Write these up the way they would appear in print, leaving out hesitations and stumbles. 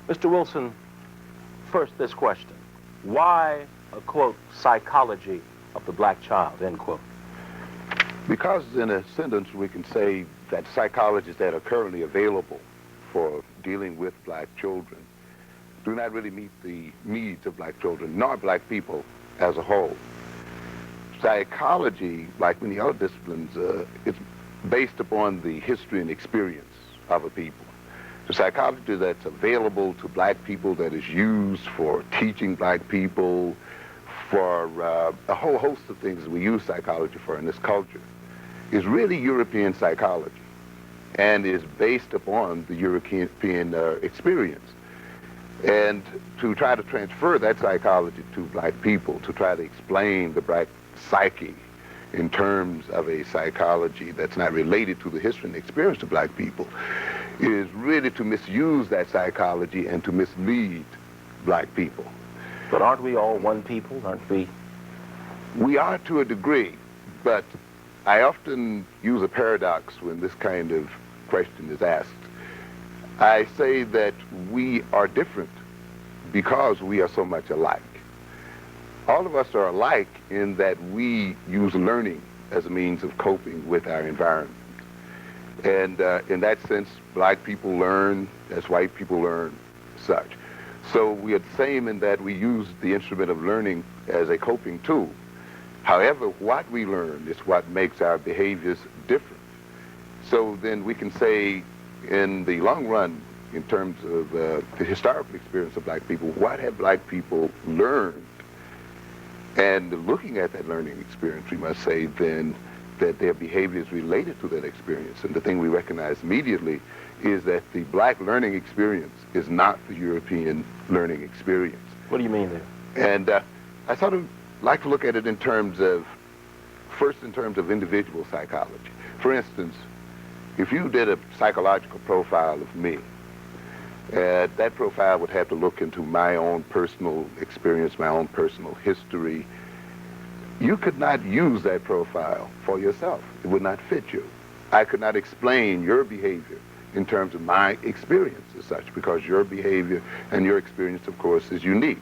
Mr. Wilson, first this question. Why a, quote, psychology of the black child, end quote? Because in a sentence we can say that psychologies that are currently available for dealing with black children do not really meet the needs of black children, nor black people as a whole. Psychology, like many other disciplines, it's based upon the history and experience of a people. The psychology that's available to black people, that is used for teaching black people, for a whole host of things we use psychology for in this culture, is really European psychology and is based upon the European experience. And to try to transfer that psychology to black people, to try to explain the black psyche in terms of a psychology that's not related to the history and experience of black people, is really to misuse that psychology and to mislead black people. But aren't we all one people, aren't we? We are to a degree, but I often use a paradox when this kind of question is asked. I say that we are different because we are so much alike. All of us are alike in that we use learning as a means of coping with our environment. And in that sense, black people learn as white people learn, such. So we are the same in that we use the instrument of learning as a coping tool. However, what we learn is what makes our behaviors different. So then we can say, in the long run, in terms of the historical experience of black people, what have black people learned? And looking at that learning experience, we must say then that their behavior is related to that experience. And the thing we recognize immediately is that the black learning experience is not the European learning experience. What do you mean there? And I sort of like to look at it in terms of, first in terms of individual psychology. For instance, if you did a psychological profile of me, that profile would have to look into my own personal experience, my own personal history. You could not use that profile for yourself. It would not fit you. I could not explain your behavior in terms of my experience as such, because your behavior and your experience, of course, is unique.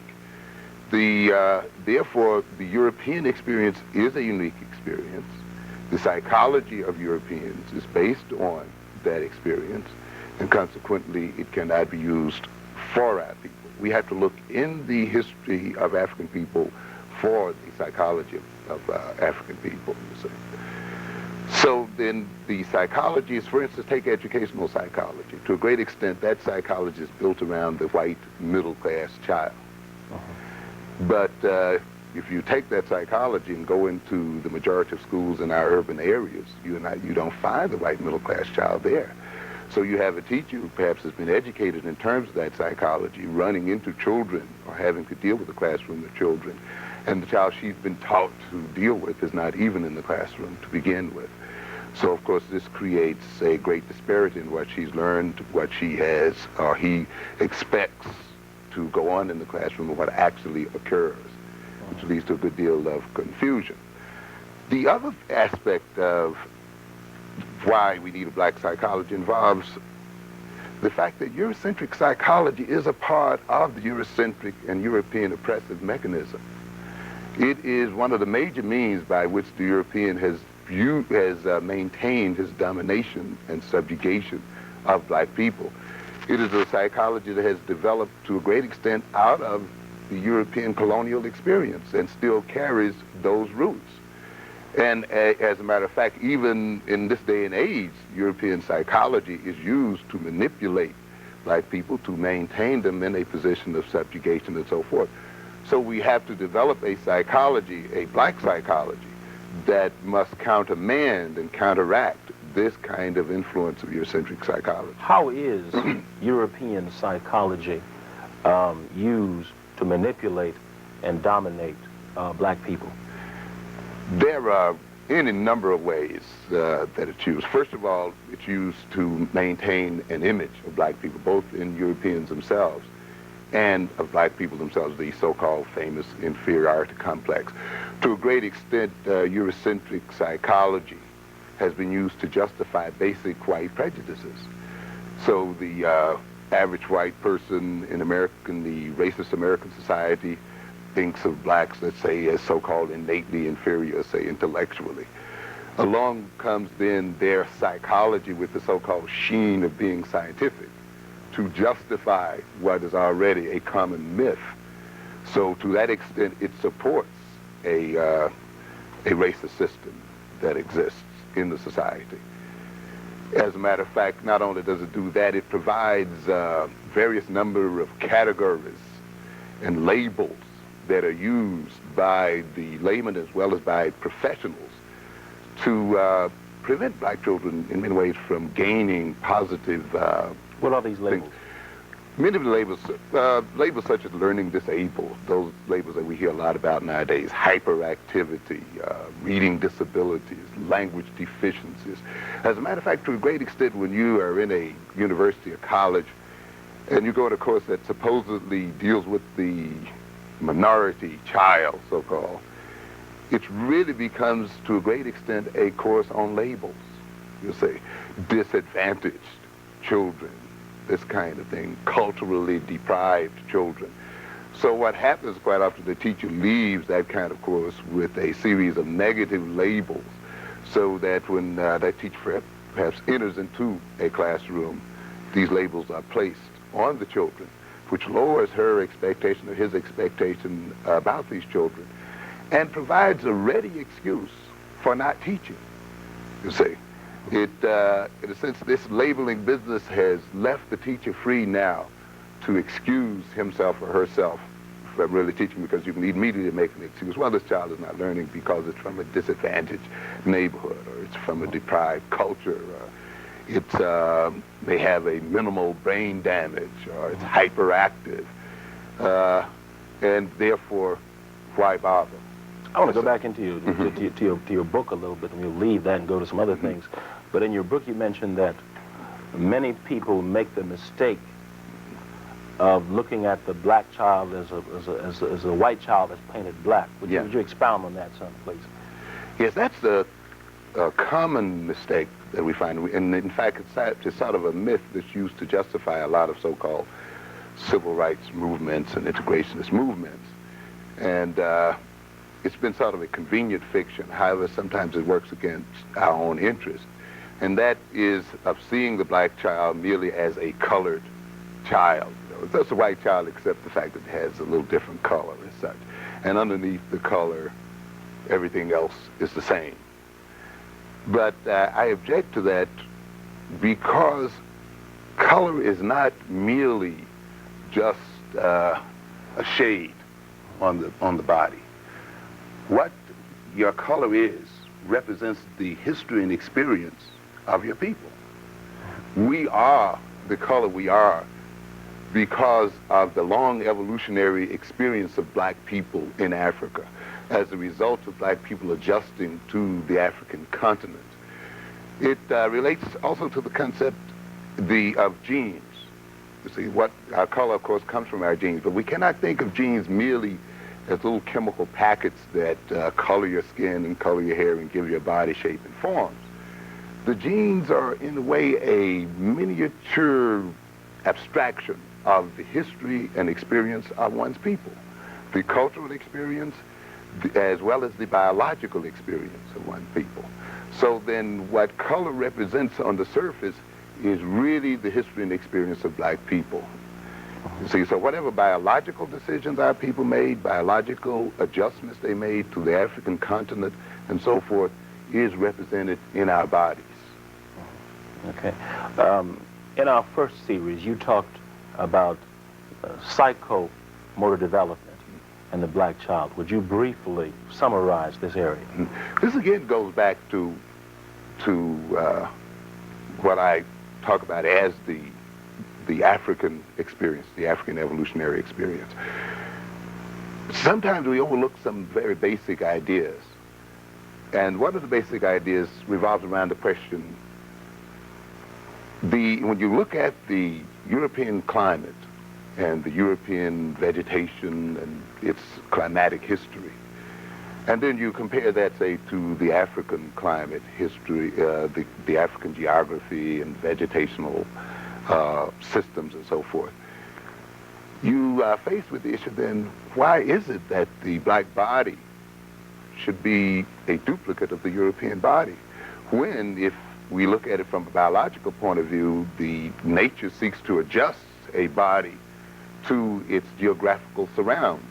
Therefore, the European experience is a unique experience. The psychology of Europeans is based on that experience, and consequently, it cannot be used for our people. We have to look in the history of African people for the psychology of African people. So then the psychology is, for instance, take educational psychology. To a great extent, that psychology is built around the white middle-class child. But if you take that psychology and go into the majority of schools in our urban areas, you don't find the white middle-class child there. So you have a teacher who perhaps has been educated in terms of that psychology, running into children or having to deal with the classroom of children, and the child she's been taught to deal with is not even in the classroom to begin with. So, of course, this creates a great disparity in what she's learned, what she has, or he expects to go on in the classroom, and what actually occurs, which leads to a good deal of confusion. The other aspect of why we need a black psychology involves the fact that Eurocentric psychology is a part of the Eurocentric and European oppressive mechanism. It is one of the major means by which the European has maintained his domination and subjugation of black people. It is a psychology that has developed to a great extent out of the European colonial experience and still carries those roots. And as a matter of fact, even in this day and age, European psychology is used to manipulate black people, to maintain them in a position of subjugation and so forth. So we have to develop a psychology, a black psychology, that must countermand and counteract this kind of influence of Eurocentric psychology. How is European psychology used to manipulate and dominate black people? There are any number of ways that it's used. First of all, it's used to maintain an image of black people, both in Europeans themselves and of black people themselves, the so-called famous inferiority complex. To a great extent, Eurocentric psychology has been used to justify basic white prejudices. So the average white person in the racist American society thinks of blacks, let's say, as so-called innately inferior, say, intellectually. Along comes then their psychology with the so-called sheen of being scientific to justify what is already a common myth. So to that extent, it supports a racist system that exists in the society. As a matter of fact, not only does it do that, it provides various number of categories and labels that are used by the layman as well as by professionals to prevent black children in many ways from gaining positive What are these labels? things. Many of the labels such as learning disabled, those labels that we hear a lot about nowadays, hyperactivity, reading disabilities, language deficiencies. As a matter of fact, to a great extent, when you are in a university or college and you go in a course that supposedly deals with the minority child, so-called, it really becomes, to a great extent, a course on labels. You say, disadvantaged children, this kind of thing, culturally deprived children. So what happens quite often, the teacher leaves that kind of course with a series of negative labels so that when that teacher perhaps enters into a classroom, these labels are placed on the children, which lowers her expectation or his expectation about these children and provides a ready excuse for not teaching, you see. In a sense, this labeling business has left the teacher free now to excuse himself or herself from really teaching, because you can immediately make an excuse. Well, this child is not learning because it's from a disadvantaged neighborhood, or it's from a deprived culture, or it may have a minimal brain damage, or it's hyperactive, and therefore, why bother? I want to go back into your book a little bit, and we'll leave that and go to some other things. But in your book, you mentioned that many people make the mistake of looking at the black child as a white child that's painted black. Would you expound on that, son, please? Yes, that's a common mistake that we find. And in fact, it's sort of a myth that's used to justify a lot of so-called civil rights movements and integrationist movements. And it's been sort of a convenient fiction. However, sometimes it works against our own interest. And that is of seeing the black child merely as a colored child. It's just a white child, except the fact that it has a little different color and such. And underneath the color, everything else is the same. But I object to that because color is not merely just a shade on the body. What your color is represents the history and experience of your people. We are the color we are because of the long evolutionary experience of black people in Africa as a result of black people adjusting to the African continent. It relates also to the concept of genes. You see, what our color, of course, comes from our genes, but we cannot think of genes merely as little chemical packets that color your skin and color your hair and give your body shape and forms. The genes are, in a way, a miniature abstraction of the history and experience of one's people, the cultural experience, as well as the biological experience of one's people. So then what color represents on the surface is really the history and experience of black people. You see, so whatever biological decisions our people made, biological adjustments they made to the African continent and so forth, is represented in our bodies. Okay. In our first series, you talked about psychomotor development and the black child. Would you briefly summarize this area? This again goes back to what I talk about as the African experience, the African evolutionary experience. Sometimes we overlook some very basic ideas. And one of the basic ideas revolves around the question, when you look at the European climate and the European vegetation and its climatic history, and then you compare that, say, to the African climate history, the African geography and vegetational systems and so forth. You are faced with the issue then, why is it that the black body should be a duplicate of the European body? When, if we look at it from a biological point of view, the nature seeks to adjust a body to its geographical surrounds.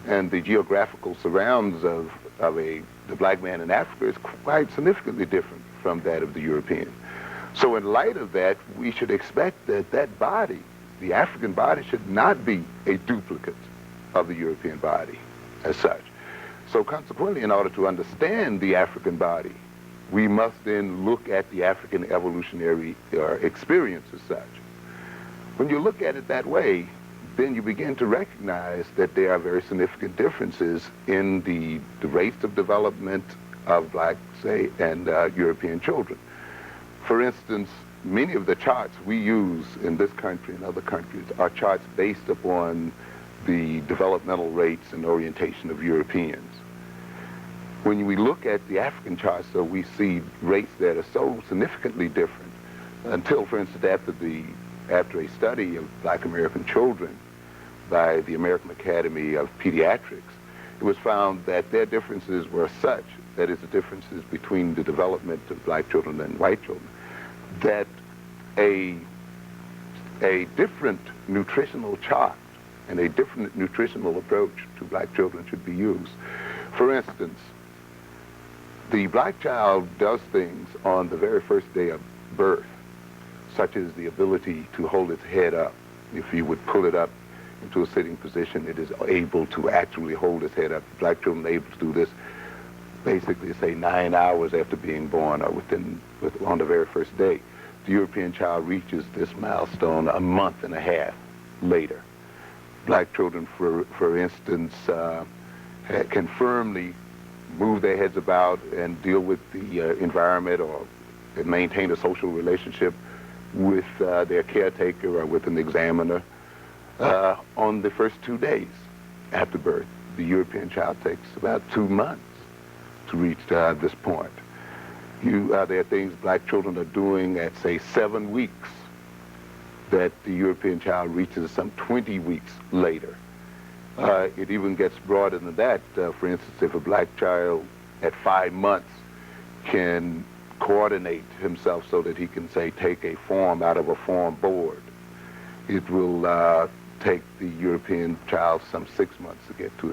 And the geographical surrounds of the black man in Africa is quite significantly different from that of the European. So in light of that, we should expect that that body, the African body, should not be a duplicate of the European body as such. So consequently, in order to understand the African body, we must then look at the African evolutionary experience as such. When you look at it that way, then you begin to recognize that there are very significant differences in the rates of development of black, say, and European children. For instance, many of the charts we use in this country and other countries are charts based upon the developmental rates and orientation of Europeans. When we look at the African charts, though, we see rates that are so significantly different until, for instance, after a study of black American children by the American Academy of Pediatrics, it was found that their differences were such, that is, the differences between the development of black children and white children, that a different nutritional chart and a different nutritional approach to black children should be used. For instance, the black child does things on the very first day of birth, such as the ability to hold its head up. If you would pull it up into a sitting position, it is able to actually hold its head up. Black children are able to do this basically, say, 9 hours after being born or on the very first day. The European child reaches this milestone a month and a half later. Black children, for instance, can firmly move their heads about and deal with the environment or maintain a social relationship with their caretaker or with an examiner on the first 2 days after birth. The European child takes about 2 months to reach this point. There are things black children are doing at, say, 7 weeks that the European child reaches some 20 weeks later. It even gets broader than that. For instance, if a black child at 5 months can coordinate himself so that he can, say, take a form out of a form board, it will take the European child some 6 months to get to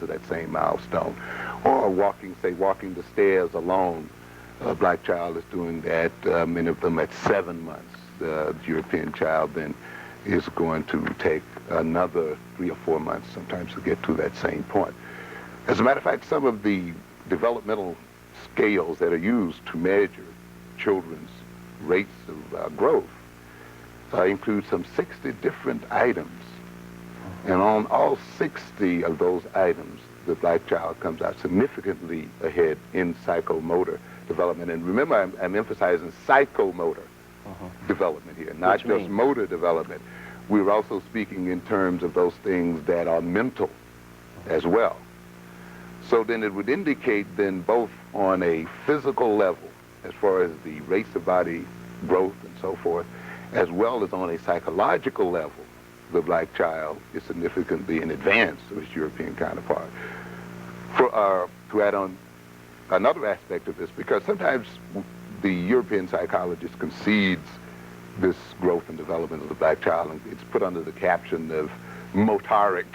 that same milestone. Or walking the stairs alone, a black child is doing that, many of them at 7 months. The European child then is going to take another 3 or 4 months sometimes to get to that same point. As a matter of fact, some of the developmental scales that are used to measure children's rates of growth include some 60 different items. And on all 60 of those items, the black child comes out significantly ahead in psychomotor development. And remember, I'm emphasizing psychomotor development here, not just motor development. We're also speaking in terms of those things that are mental as well. So then it would indicate then both on a physical level, as far as the rates of body growth and so forth, as well as on a psychological level, the black child is significantly in advance of its European counterpart. To add on another aspect of this, because sometimes the European psychologist concedes this growth and development of the black child, and it's put under the caption of motoric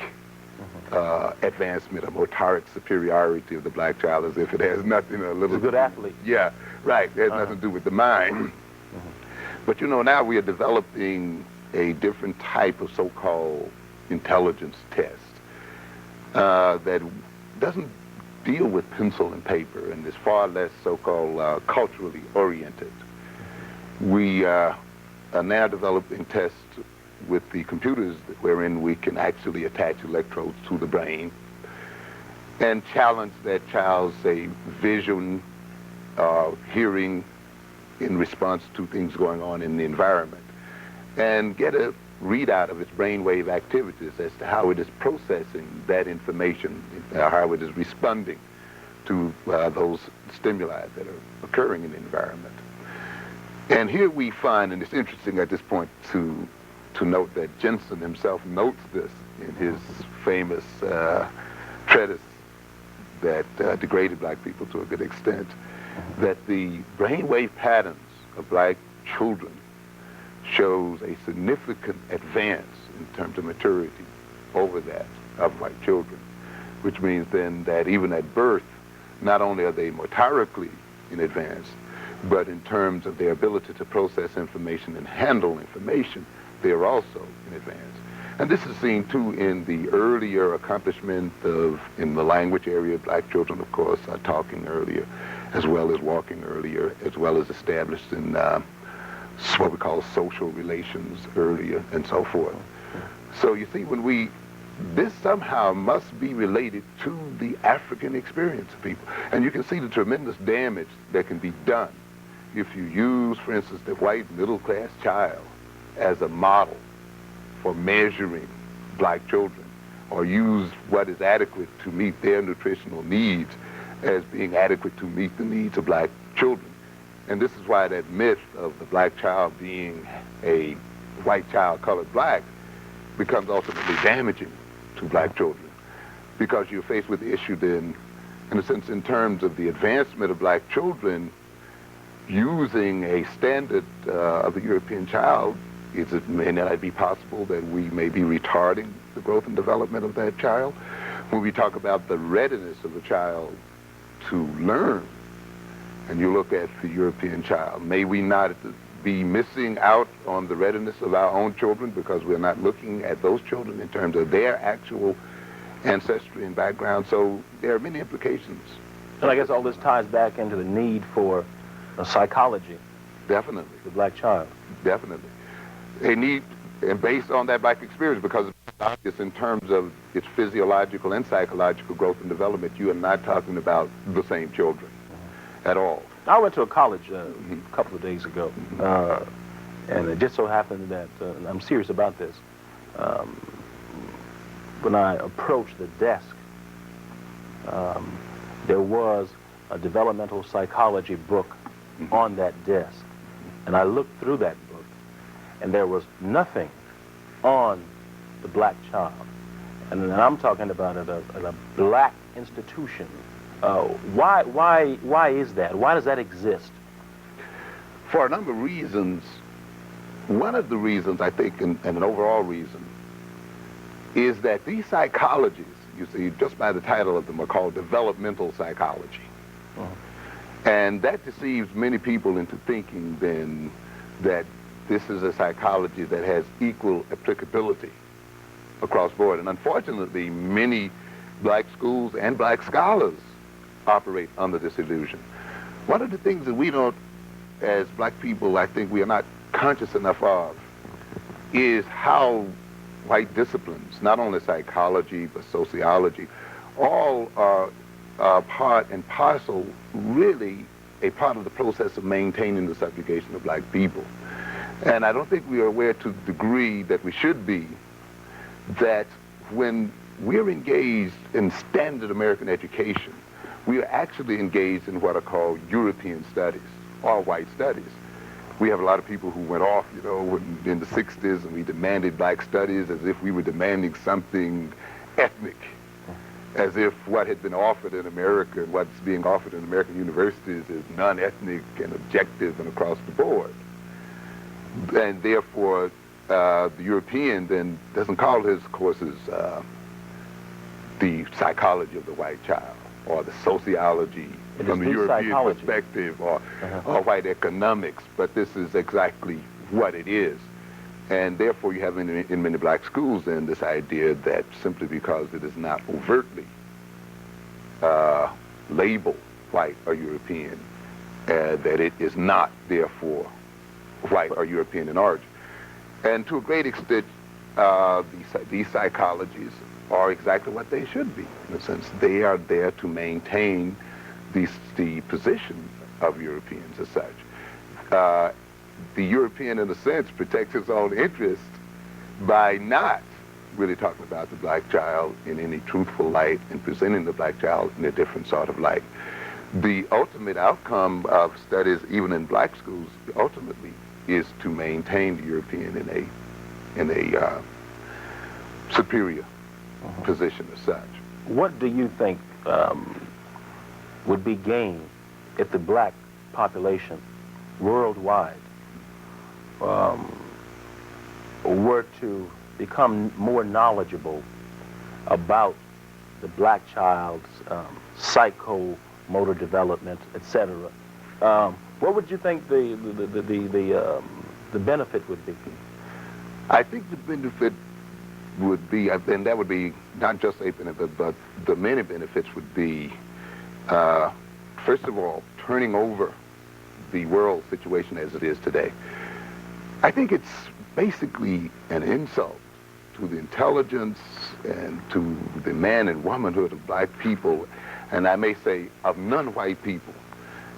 advancement or motoric superiority of the black child, as if it has nothing, He's a good athlete. Yeah, right. It has nothing to do with the mind. But you know, now we are developing a different type of so-called intelligence test that doesn't deal with pencil and paper and is far less so-called culturally oriented. We are now developing tests with the computers wherein we can actually attach electrodes to the brain and challenge that child's, say, vision, hearing in response to things going on in the environment, and get a readout of its brainwave activities as to how it is processing that information, how it is responding to those stimuli that are occurring in the environment. And here we find, and it's interesting at this point to note that Jensen himself notes this in his famous treatise that degraded black people to a good extent, that the brainwave patterns of black children shows a significant advance in terms of maturity over that of white children, which means then that even at birth, not only are they motorically in advance, but in terms of their ability to process information and handle information, they are also in advance. And this is seen too in the earlier accomplishment in the language area. Black children, of course, are talking earlier, as well as walking earlier, as well as established in what we call social relations earlier, and so forth. So you see, this somehow must be related to the African experience of people. And you can see the tremendous damage that can be done if you use, for instance, the white middle-class child as a model for measuring black children, or use what is adequate to meet their nutritional needs as being adequate to meet the needs of black children. And this is why that myth of the black child being a white child colored black becomes ultimately damaging to black children, because you're faced with the issue then, in a sense, in terms of the advancement of black children, using a standard of the European child. May not be possible that we may be retarding the growth and development of that child? When we talk about the readiness of a child to learn, and you look at the European child, may we not be missing out on the readiness of our own children because we're not looking at those children in terms of their actual ancestry and background? So there are many implications. And I guess all this ties back into the need for a psychology. Definitely. The black child. Definitely. They need, and based on that black experience, because it's obvious in terms of its physiological and psychological growth and development, you are not talking about the same children at all. I went to a college a couple of days ago, and it just so happened that, and I'm serious about this, when I approached the desk, there was a developmental psychology book on that desk. And I looked through that book, and there was nothing on the black child. And I'm talking about at a black institution. Why is that? Why does that exist? For a number of reasons. One of the reasons, I think, and an overall reason, is that these psychologies, you see, just by the title of them, are called developmental psychology. And that deceives many people into thinking then that this is a psychology that has equal applicability across board. And unfortunately, many black schools and black scholars operate under this illusion. One of the things that we don't, as black people, I think we are not conscious enough of, is how white disciplines, not only psychology, but sociology, all are part and parcel, really a part of the process of maintaining the subjugation of black people. And I don't think we are aware to the degree that we should be, that when we're engaged in standard American education, we are actually engaged in what are called European studies, or white studies. We have a lot of people who went off, you know, in the 60s, and we demanded black studies as if we were demanding something ethnic, as if what had been offered in America and what's being offered in American universities is non-ethnic and objective and across the board. And therefore, the European then doesn't call his courses the psychology of the white child, or the sociology from the European psychology perspective, or white economics, but this is exactly what it is. And therefore you have in many black schools then this idea that simply because it is not overtly labeled white or European, that it is not therefore white or European in origin. And to a great extent, these psychologies are exactly what they should be. In a sense, they are there to maintain the position of Europeans as such. The European, in a sense, protects his own interest by not really talking about the black child in any truthful light and presenting the black child in a different sort of light. The ultimate outcome of studies, even in black schools, ultimately is to maintain the European in a superior position as such. What do you think would be gained if the black population worldwide were to become more knowledgeable about the black child's psychomotor development, etc.? What would you think the benefit would be? I think the benefit would be, and that would be not just a benefit, but the many benefits would be, first of all, turning over the world situation as it is today. I think it's basically an insult to the intelligence and to the man and womanhood of black people, and I may say of non-white people,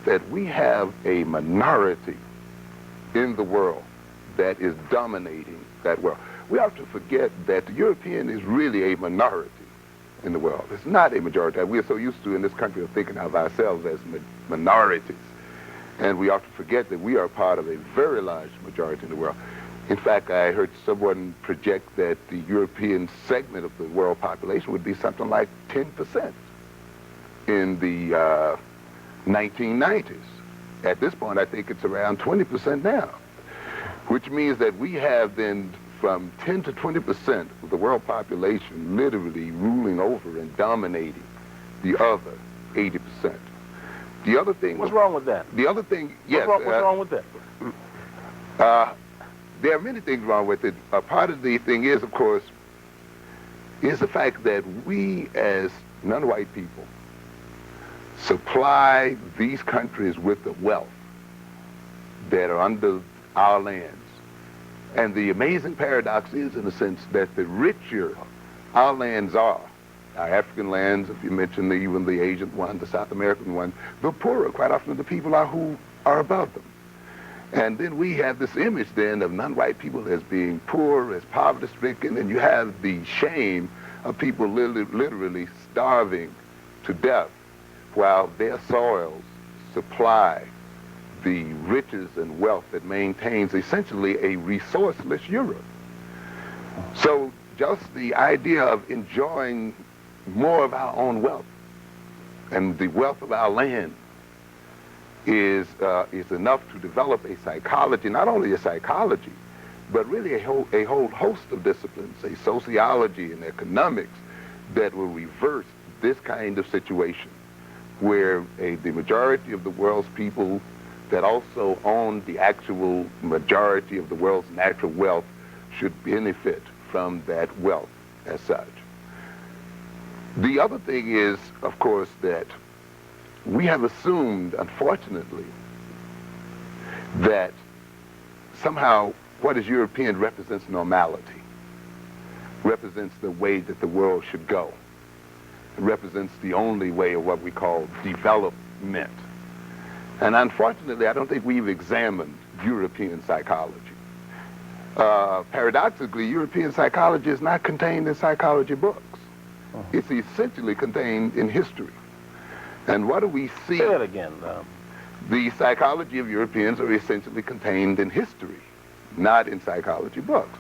that we have a minority in the world that is dominating that world. We have to forget that the European is really a minority in the world. It's not a majority. We are so used to in this country of thinking of ourselves as minorities. And we ought to forget that we are part of a very large majority in the world. In fact, I heard someone project that the European segment of the world population would be something like 10% in the 1990s. At this point, I think it's around 20% now, which means that we have then from 10 to 20% of the world population literally ruling over and dominating the other 80%. The other thing... What's wrong with that? The other thing, yes. What's wrong with that? There are many things wrong with it. Part of the thing is, of course, is the fact that we as non-white people supply these countries with the wealth that are under our lands. And the amazing paradox is, in a sense, that the richer our lands are, our African lands, if you mention even the Asian one, the South American one, the poorer quite often the people are who are above them. And then we have this image then of non-white people as being poor, as poverty-stricken, and you have the shame of people literally starving to death while their soils supply the riches and wealth that maintains essentially a resourceless Europe. So just the idea of enjoying more of our own wealth and the wealth of our land is enough to develop a psychology, not only a psychology, but really a whole host of disciplines, a sociology and economics that will reverse this kind of situation where the majority of the world's people that also own the actual majority of the world's natural wealth should benefit from that wealth as such. The other thing is, of course, that we have assumed, unfortunately, that somehow what is European represents normality, represents the way that the world should go. It represents the only way of what we call development. And unfortunately, I don't think we've examined European psychology. Paradoxically, European psychology is not contained in psychology books. It's essentially contained in history. And what do we see? Say that again. The psychology of Europeans are essentially contained in history, not in psychology books,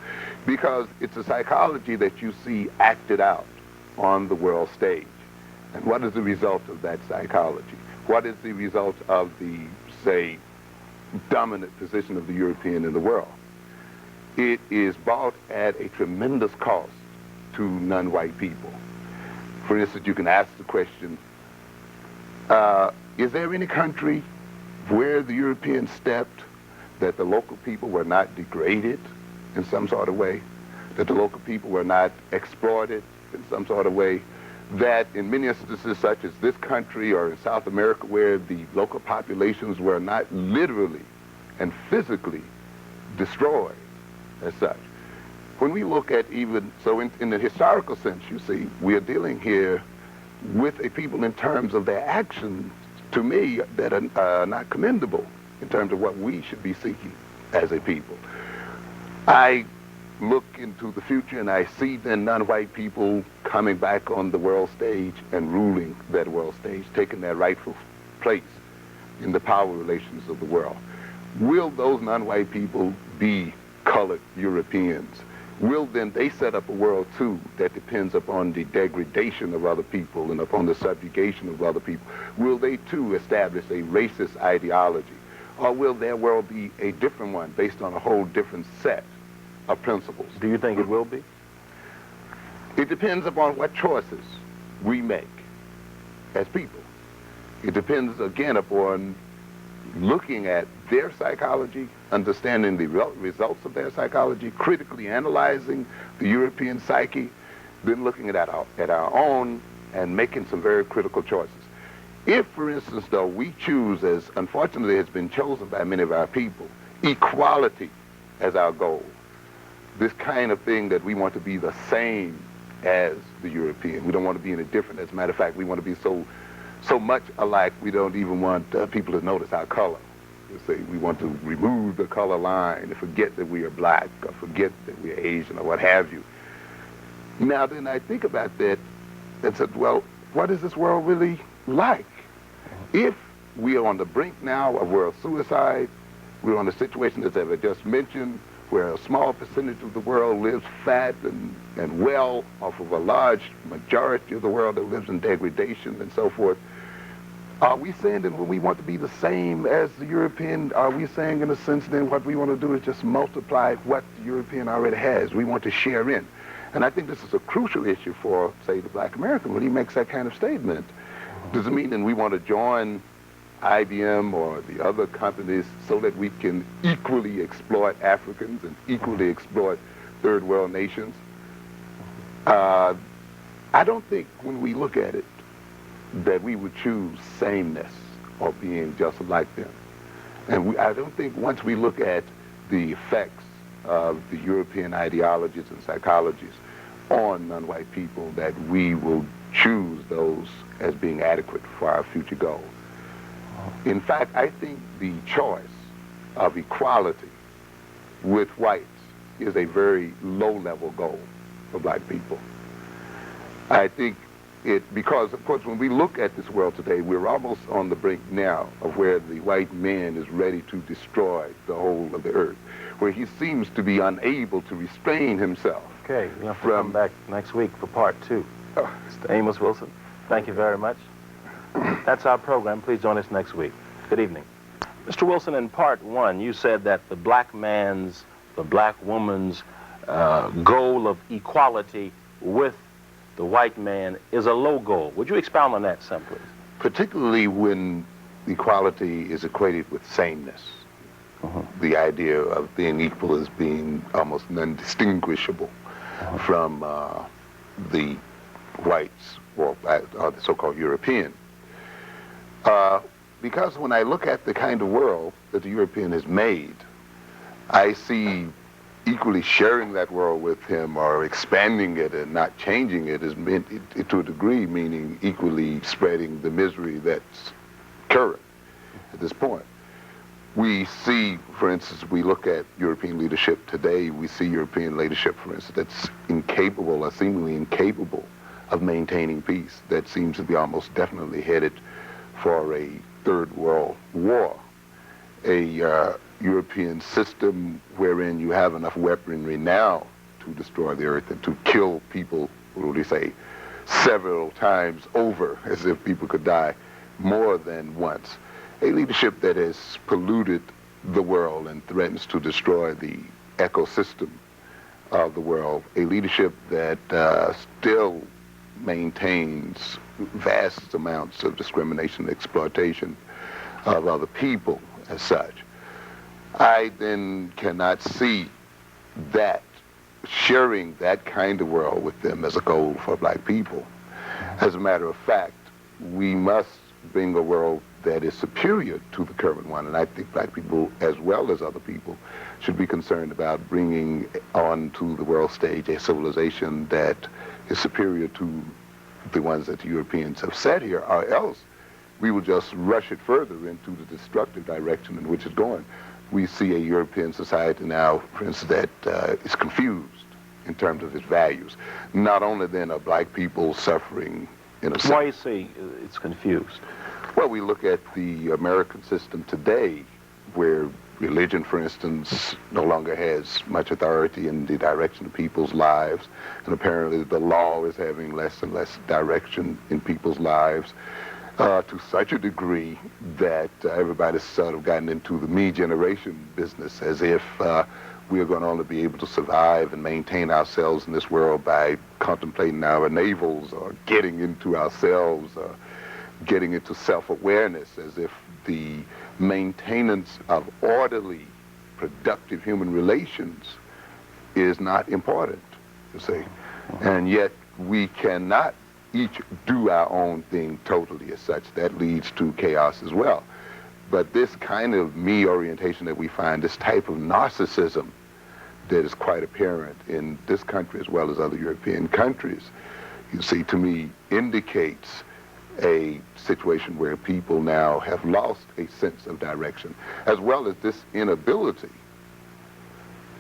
because it's a psychology that you see acted out on the world stage. And what is the result of that psychology? What is the result of the, say, dominant position of the European in the world? It is bought at a tremendous cost to non-white people. For instance, you can ask the question, is there any country where the Europeans stepped that the local people were not degraded in some sort of way, that the local people were not exploited in some sort of way, that in many instances such as this country or in South America where the local populations were not literally and physically destroyed as such? When we look at even, so in the historical sense, you see, we are dealing here with a people in terms of their actions, to me, that are not commendable in terms of what we should be seeking as a people. I look into the future and I see then non-white people coming back on the world stage and ruling that world stage, taking their rightful place in the power relations of the world. Will those non-white people be colored Europeans? Will then they set up a world too that depends upon the degradation of other people and upon the subjugation of other people? Will they too establish a racist ideology? Or will their world be a different one based on a whole different set of principles? Do you think it will be? It depends upon what choices we make as people. It depends, again, upon looking at their psychology, understanding the results of their psychology, critically analyzing the European psyche, then looking at our own and making some very critical choices. If, for instance, though, we choose, as unfortunately has been chosen by many of our people, equality as our goal, this kind of thing that we want to be the same as the European. We don't want to be any different. As a matter of fact, we want to be so much alike we don't even want people to notice our color. You see, we want to remove the color line and forget that we are black or forget that we are Asian or what have you. Now then I think about that and said, well, what is this world really like? If we are on the brink now of world suicide, we're on a situation, as I just mentioned, where a small percentage of the world lives fat and well off of a large majority of the world that lives in degradation and so forth. Are we saying that when we want to be the same as the European, are we saying in a sense then what we want to do is just multiply what the European already has? We want to share in. And I think this is a crucial issue for, say, the black American when he makes that kind of statement. Does it mean that we want to join IBM or the other companies so that we can equally exploit Africans and equally exploit third world nations? I don't think when we look at it that we would choose sameness or being just like them. And I don't think once we look at the effects of the European ideologies and psychologies on non-white people that we will choose those as being adequate for our future goals. In fact, I think the choice of equality with whites is a very low-level goal for black people. I think because, of course, when we look at this world today, we're almost on the brink now of where the white man is ready to destroy the whole of the earth, where he seems to be unable to restrain himself. Okay, we'll have to come back next week for part 2. Mr. Amos Wilson, thank you very much. That's our program. Please join us next week. Good evening. Mr. Wilson, in part 1, you said that the black man's, the black woman's goal of equality with the white man is a low goal. Would you expound on that simply? Particularly when equality is equated with sameness. The idea of being equal as being almost non-distinguishable from the whites or the so-called European. Because when I look at the kind of world that the European has made, I see equally sharing that world with him or expanding it and not changing it is meant to a degree, meaning equally spreading the misery that's current at this point. We see, for instance, we look at European leadership today, we see European leadership, for instance, that's incapable or seemingly incapable of maintaining peace, that seems to be almost definitely headed for a third world war. A European system wherein you have enough weaponry now to destroy the earth and to kill people, what would you say, several times over, as if people could die more than once. A leadership that has polluted the world and threatens to destroy the ecosystem of the world. A leadership that still maintains vast amounts of discrimination and exploitation of other people as such. I then cannot see that sharing that kind of world with them as a goal for black people. As a matter of fact, we must bring a world that is superior to the current one, and I think black people, as well as other people, should be concerned about bringing onto the world stage a civilization that is superior to the ones that the Europeans have set here, or else we will just rush it further into the destructive direction in which it's going. We see a European society now, for instance, that is confused in terms of its values. Not only then are black people suffering in a sense. Why you say it's confused? Well, we look at the American system today, where religion, for instance, no longer has much authority in the direction of people's lives, and apparently the law is having less and less direction in people's lives, to such a degree that everybody's sort of gotten into the me generation business, as if we are going to only be able to survive and maintain ourselves in this world by contemplating our navels or getting into ourselves, or getting into self-awareness, as if the maintenance of orderly, productive human relations is not important, you see. And yet we cannot each do our own thing totally as such. That leads to chaos as well. But this kind of me orientation that we find, this type of narcissism that is quite apparent in this country as well as other European countries, you see, to me, indicates a situation where people now have lost a sense of direction, as well as this inability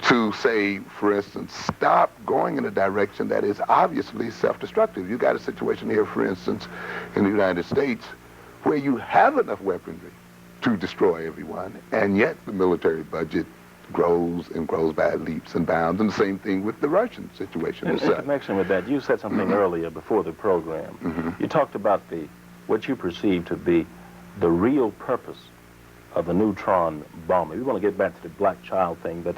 to say, for instance, stop going in a direction that is obviously self-destructive. You got a situation here, for instance, in the United States, where you have enough weaponry to destroy everyone, and yet the military budget grows and grows by leaps and bounds, and the same thing with the Russian situation. In connection with that, you said something earlier before the program. You talked about what you perceive to be the real purpose of the neutron bomber. We want to get back to the black child thing, but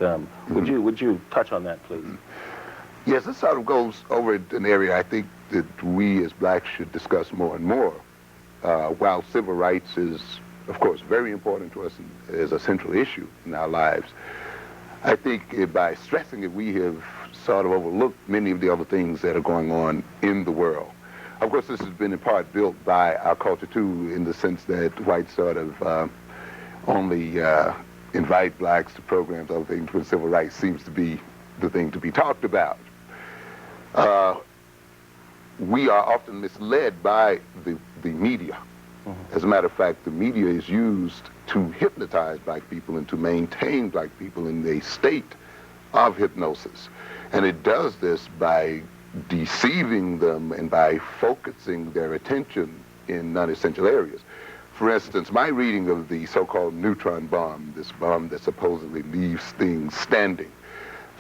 would you touch on that, please? Yes, this sort of goes over an area I think that we as blacks should discuss more and more. While civil rights is, of course, very important to us and is a central issue in our lives, I think by stressing it, we have sort of overlooked many of the other things that are going on in the world. Of course, this has been in part built by our culture, too, in the sense that whites sort of only invite blacks to programs, other things, when civil rights seems to be the thing to be talked about. We are often misled by the media. As a matter of fact, the media is used to hypnotize black people and to maintain black people in a state of hypnosis. And it does this by deceiving them and by focusing their attention in non-essential areas. For instance, my reading of the so-called neutron bomb, this bomb that supposedly leaves things standing,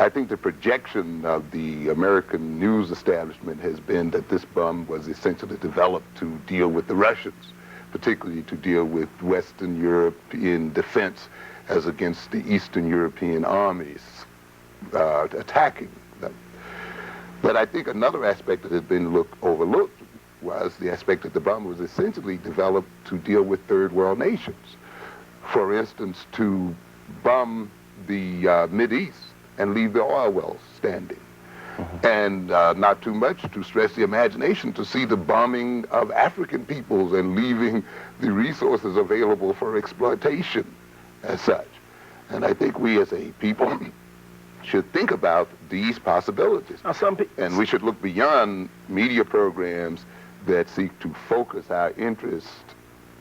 I think the projection of the American news establishment has been that this bomb was essentially developed to deal with the Russians, particularly to deal with Western Europe in defense as against the Eastern European armies attacking them. But I think another aspect that has been overlooked was the aspect that the bomb was essentially developed to deal with third world nations. For instance, to bomb the Mideast and leave the oil wells standing. And not too much to stress the imagination, to see the bombing of African peoples and leaving the resources available for exploitation as such. And I think we as a people should think about these possibilities. And we should look beyond media programs that seek to focus our interest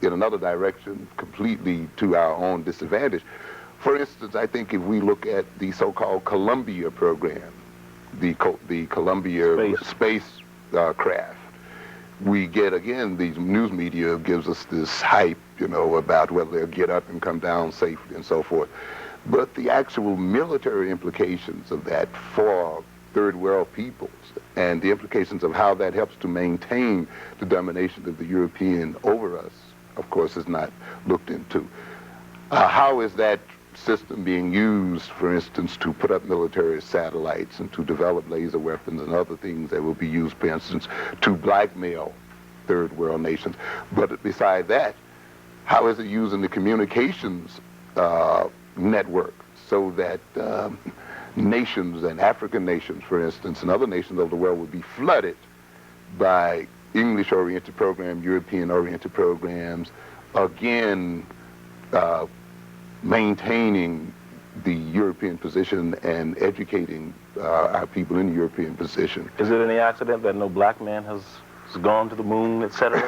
in another direction completely to our own disadvantage. For instance, I think if we look at the so-called Columbia program, the Columbia space craft, we get, again, these news media gives us this hype, you know, about whether they'll get up and come down safely and so forth. But the actual military implications of that for third world peoples and the implications of how that helps to maintain the domination of the European over us, of course, is not looked into. How is that system being used, for instance, to put up military satellites and to develop laser weapons and other things that will be used, for instance, to blackmail third world nations? But beside that, how is it used in the communications network so that nations and African nations, for instance, and other nations of the world will be flooded by English-oriented programs, European-oriented programs, again, maintaining the European position and educating our people in the European position. Is it any accident that no black man has gone to the moon, etc.?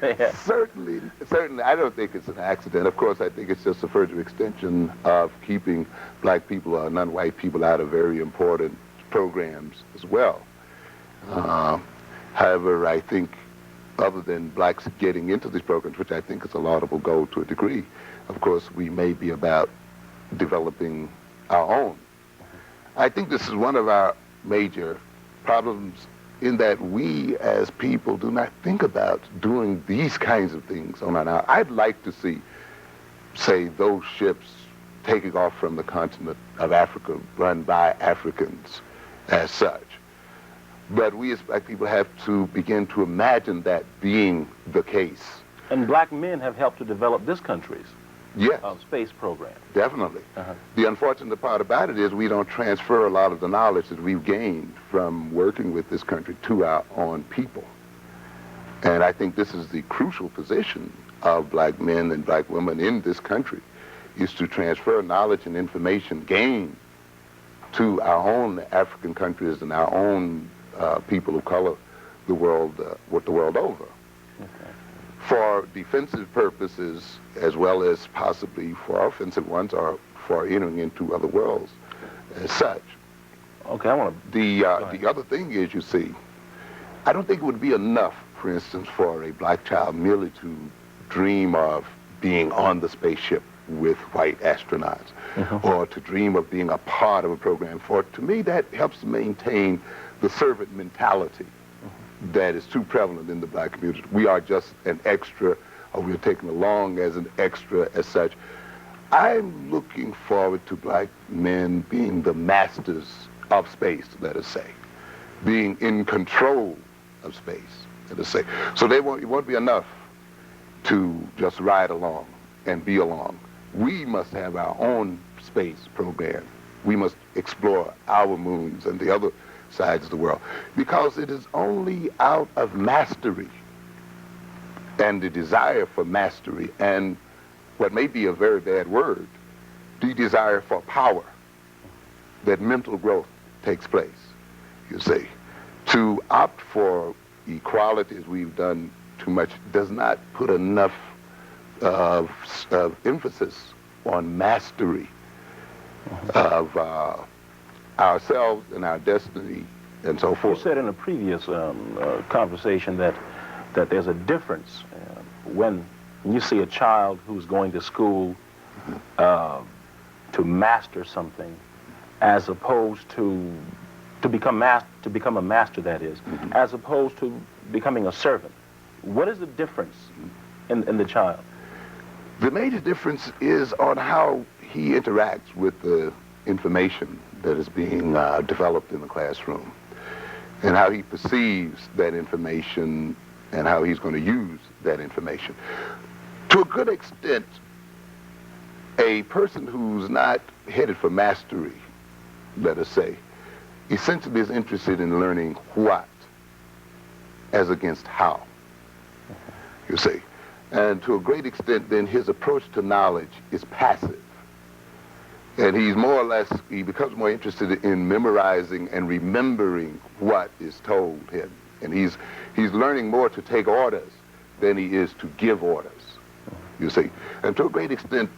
Yeah. Certainly, I don't think it's an accident. Of course, I think it's just a further extension of keeping black people or non-white people out of very important programs as well. However, I think other than blacks getting into these programs, which I think is a laudable goal to a degree. Of course, we may be about developing our own. I think this is one of our major problems in that we as people do not think about doing these kinds of things on our own. I'd like to see, say, those ships taking off from the continent of Africa run by Africans as such. But we as black people have to begin to imagine that being the case. And black men have helped to develop this country's Yes, space program. definitely. Uh-huh. The unfortunate part about it is we don't transfer a lot of the knowledge that we've gained from working with this country to our own people. And I think this is the crucial position of black men and black women in this country, is to transfer knowledge and information gained to our own African countries and our own people of color, the world over. Okay. For defensive purposes, as well as possibly for offensive ones, or for entering into other worlds as such. Okay, I want to... The other thing is, you see, I don't think it would be enough, for instance, for a black child merely to dream of being on the spaceship with white astronauts, or to dream of being a part of a program. For, to me, that helps maintain the servant mentality that is too prevalent in the black community. We are just an extra, or we're taken along as an extra as such. I'm looking forward to black men being the masters of space, let us say, being in control of space, let us say. So it won't be enough to just ride along and be along. We must have our own space program. We must explore our moons and the other sides of the world, because it is only out of mastery and the desire for mastery and what may be a very bad word, the desire for power, that mental growth takes place, you see. To opt for equality, as we've done too much, does not put enough of emphasis on mastery of ourselves and our destiny and so forth. You said in a previous conversation that there's a difference when you see a child who's going to school to master something, as opposed to become a master, that is, as opposed to becoming a servant. What is the difference in the child? The major difference is on how he interacts with the information that is being developed in the classroom, and how he perceives that information and how he's going to use that information. To a good extent, a person who's not headed for mastery, let us say, essentially is interested in learning what as against how, you see. And to a great extent, then, his approach to knowledge is passive. And he's more or less, he becomes more interested in memorizing and remembering what is told him. And he's learning more to take orders than he is to give orders, you see. And to a great extent,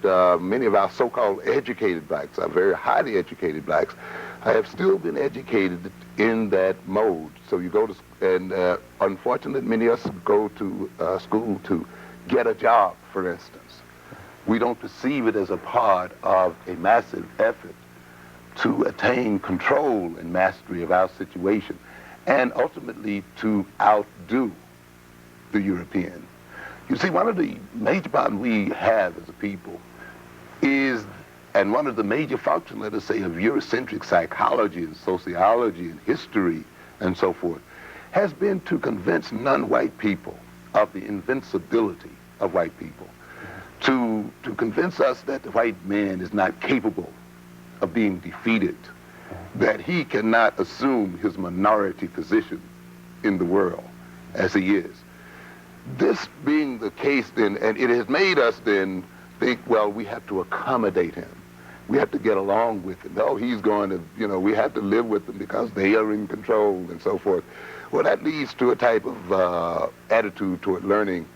many of our so-called educated blacks, our very highly educated blacks, have still been educated in that mode. So you go to, and unfortunately, many of us go to school to get a job, for instance. We don't perceive it as a part of a massive effort to attain control and mastery of our situation, and ultimately to outdo the European. You see, one of the major problems we have as a people is, and one of the major functions, let us say, of Eurocentric psychology and sociology and history and so forth, has been to convince non-white people of the invincibility of white people, to convince us that the white man is not capable of being defeated, that he cannot assume his minority position in the world as he is. This being the case then, and it has made us then think, well, we have to accommodate him. We have to get along with him. Oh, he's going to, we have to live with them because they are in control and so forth. Well, that leads to a type of attitude toward learning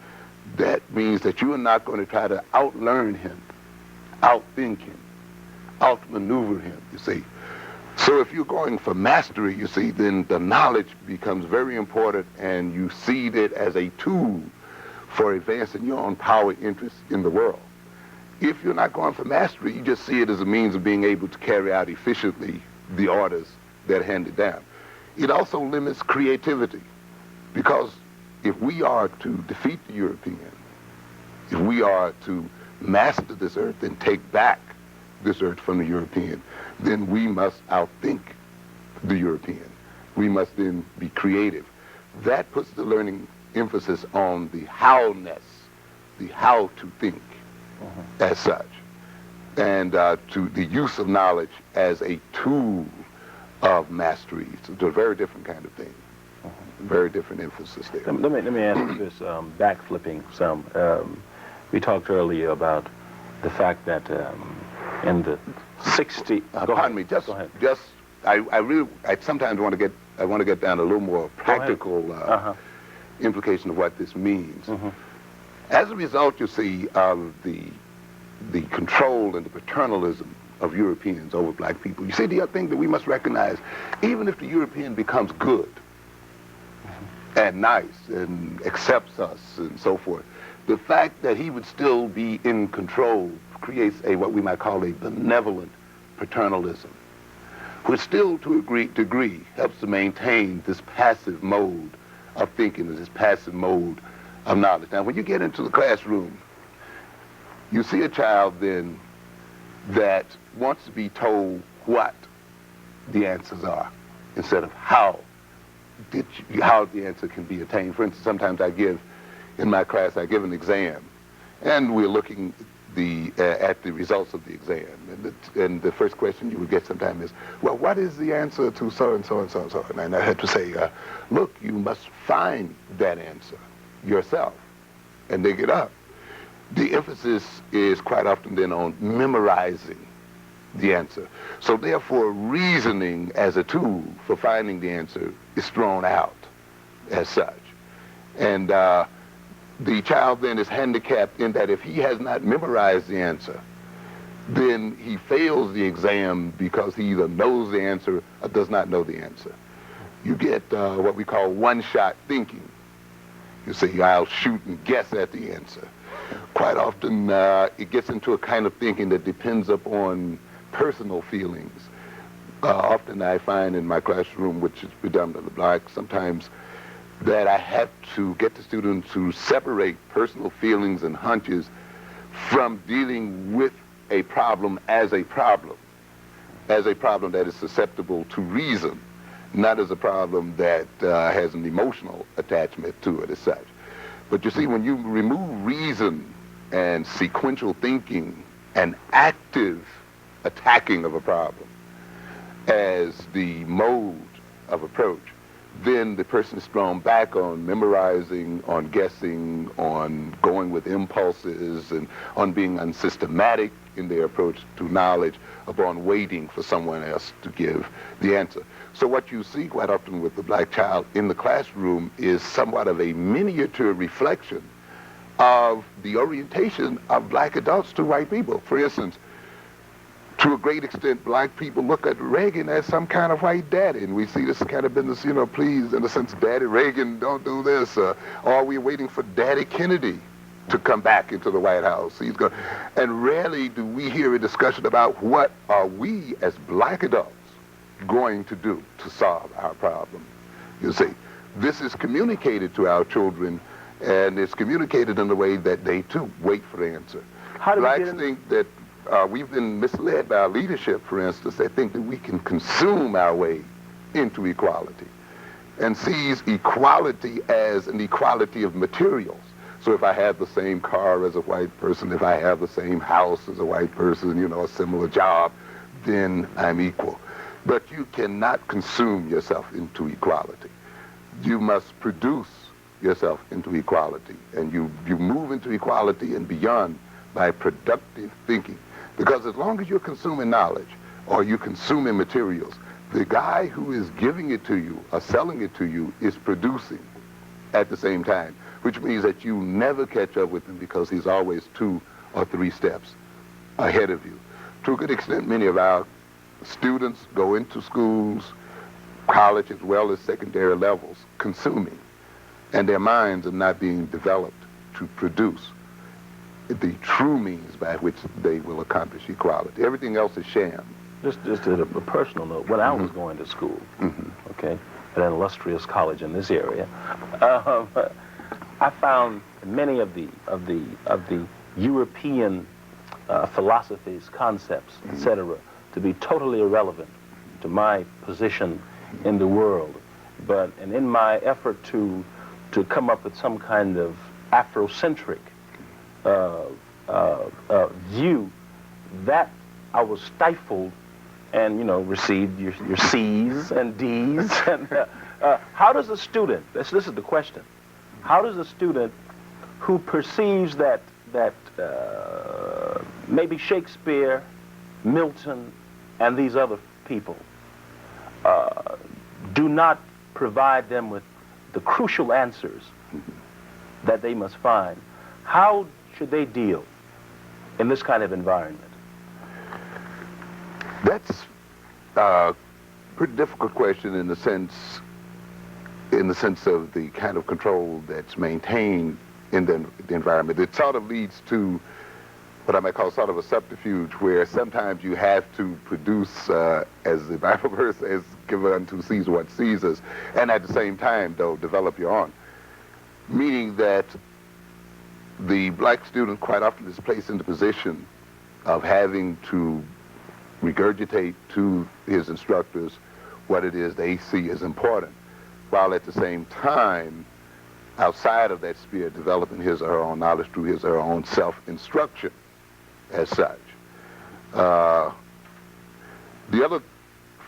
that means that you are not going to try to outlearn him, outthink him, outmaneuver him, you see. So if you're going for mastery, you see, then the knowledge becomes very important, and you see it as a tool for advancing your own power interest in the world. If you're not going for mastery, you just see it as a means of being able to carry out efficiently the orders that are handed down. It also limits creativity, because if we are to defeat the European, if we are to master this earth and take back this earth from the European, then we must outthink the European. We must then be creative. That puts the learning emphasis on the how-ness, the how to think as such, and to the use of knowledge as a tool of mastery. It's a very different kind of thing. Very different emphasis there. Let me ask you this, backflipping some. We talked earlier about the fact that in the 60s. Pardon me. I sometimes want to get down to a little more practical implication of what this means. As a result, you see, of the control and the paternalism of Europeans over black people, you see, the other thing that we must recognize, even if the European becomes good and nice and accepts us and so forth, the fact that he would still be in control creates what we might call a benevolent paternalism, which still to a degree helps to maintain this passive mode of thinking, this passive mode of knowledge. Now, when you get into the classroom, you see a child then that wants to be told what the answers are instead of how the answer can be attained. For instance, sometimes in my class, I give an exam, and we're looking at the results of the exam. And the first question you would get sometimes is, well, what is the answer to so-and-so and so-and-so? And I had to say, look, you must find that answer yourself and dig it up. The emphasis is quite often then on memorizing the answer. So therefore, reasoning as a tool for finding the answer is thrown out as such. And the child then is handicapped in that if he has not memorized the answer, then he fails the exam because he either knows the answer or does not know the answer. You get what we call one-shot thinking. You say, I'll shoot and guess at the answer. Quite often, it gets into a kind of thinking that depends upon personal feelings. Often I find in my classroom, which is predominantly black, sometimes that I have to get the students to separate personal feelings and hunches from dealing with a problem as a problem that is susceptible to reason, not as a problem that has an emotional attachment to it as such. But you see, when you remove reason and sequential thinking and active attacking of a problem as the mode of approach, then the person is thrown back on memorizing, on guessing, on going with impulses, and on being unsystematic in their approach to knowledge, upon waiting for someone else to give the answer. So what you see quite often with the black child in the classroom is somewhat of a miniature reflection of the orientation of black adults to white people. For instance, to a great extent, black people look at Reagan as some kind of white daddy, and we see this kind of business, please, in a sense, Daddy Reagan, don't do this, or are we waiting for Daddy Kennedy to come back into the White House? And rarely do we hear a discussion about what are we as black adults going to do to solve our problem. You see, this is communicated to our children, and it's communicated in a way that they too wait for the answer. Blacks think that we've been misled by our leadership, for instance. They think that we can consume our way into equality and sees equality as an equality of materials. So if I have the same car as a white person, if I have the same house as a white person, a similar job, then I'm equal. But you cannot consume yourself into equality. You must produce yourself into equality, and you move into equality and beyond by productive thinking. Because as long as you're consuming knowledge or you're consuming materials, the guy who is giving it to you or selling it to you is producing at the same time, which means that you never catch up with him because he's always 2 or 3 steps ahead of you. To a good extent, many of our students go into schools, college as well as secondary levels, consuming, and their minds are not being developed to produce the true means by which they will accomplish equality. Everything else is sham. Just at a personal note, when I was going to school, okay, at an illustrious college in this area, I found many of the European philosophies, concepts, etc., to be totally irrelevant to my position in the world. And in my effort to come up with some kind of Afrocentric view, that I was stifled and, received your C's and D's. And how does a student, this is the question, how does a student who perceives that maybe Shakespeare, Milton, and these other people do not provide them with the crucial answers that they must find, how should they deal in this kind of environment? That's a pretty difficult question in the sense of the kind of control that's maintained in the environment. It sort of leads to what I might call sort of a subterfuge, where sometimes you have to produce, as the Bible verse says, give unto Caesar what Caesar's, and at the same time, though, develop your own. Meaning that the black student quite often is placed in the position of having to regurgitate to his instructors what it is they see as important, while at the same time, outside of that sphere, developing his or her own knowledge through his or her own self-instruction as such. The other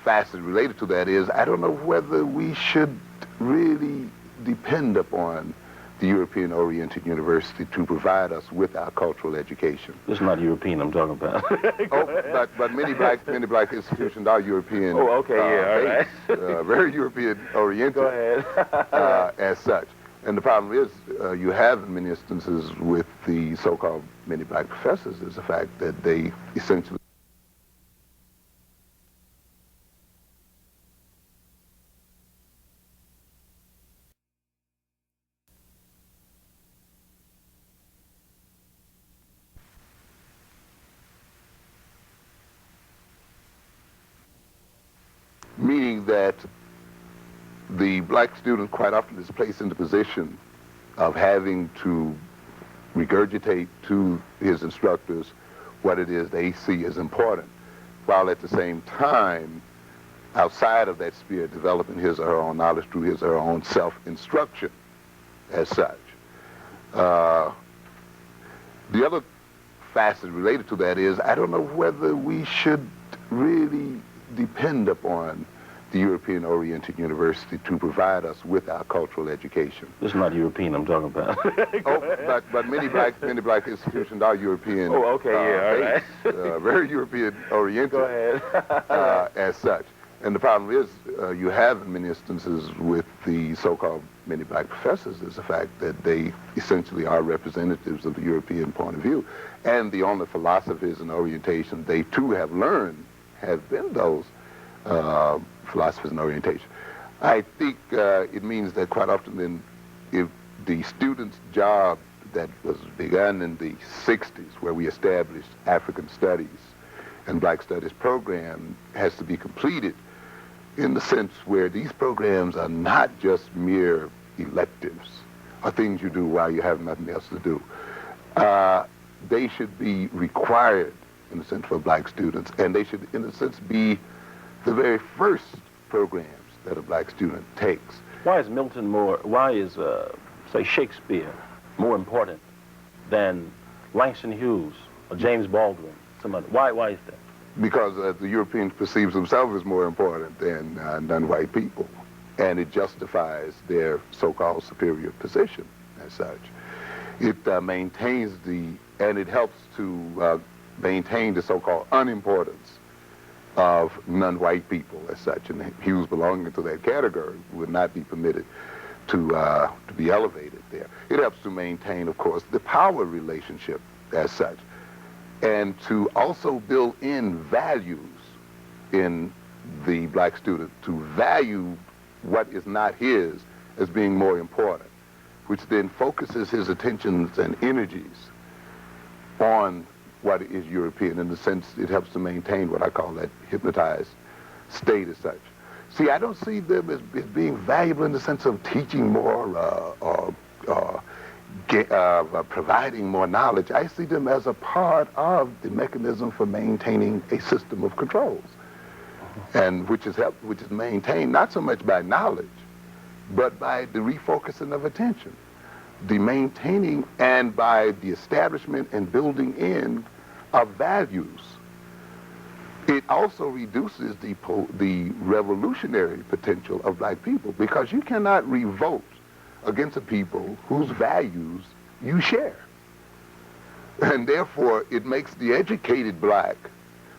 facet related to that is, I don't know whether we should really depend upon the European-oriented university to provide us with our cultural education. This is not European I'm talking about. but many black institutions are European. Oh, okay, yeah, all right. Very European-oriented. Go ahead. As such. And the problem is, you have in many instances with the so-called many black professors, is the fact that they essentially meaning that the black student quite often is placed in the position of having to regurgitate to his instructors what it is they see as important, while at the same time, outside of that sphere, developing his or her own knowledge through his or her own self-instruction as such. The other facet related to that is, I don't know whether we should really depend upon the European-oriented university to provide us with our cultural education. This is not European I'm talking about. but many black institutions are European. Oh, okay, yeah, all right. Very European-oriented. Go ahead. As such. And the problem is, you have in many instances with the so-called many black professors, is the fact that they essentially are representatives of the European point of view. And the only philosophies and orientation they too have learned have been those philosophies and orientation. I think it means that quite often then, if the student's job that was begun in the 60s, where we established African studies and black studies program, has to be completed in the sense where these programs are not just mere electives or things you do while you have nothing else to do. They should be required in the sense for black students, and they should, in a sense, be the very first programs that a black student takes. Why is Milton why is, say, Shakespeare more important than Langston Hughes or James Baldwin? Why is that? Because the Europeans perceive themselves as more important than non-white people, and it justifies their so-called superior position as such. It maintains and it helps to maintain the so-called unimportance of non-white people as such, and Hughes belonging to that category would not be permitted to be elevated there. It helps to maintain, of course, the power relationship as such, and to also build in values in the black student to value what is not his as being more important, which then focuses his attentions and energies on what is European. In the sense, it helps to maintain what I call that hypnotized state as such. See, I don't see them as being valuable in the sense of teaching more or providing more knowledge. I see them as a part of the mechanism for maintaining a system of controls, and which is maintained not so much by knowledge, but by the refocusing of attention, the maintaining, and by the establishment and building in of values. It also reduces the revolutionary potential of black people, because you cannot revolt against a people whose values you share. And therefore, it makes the educated black,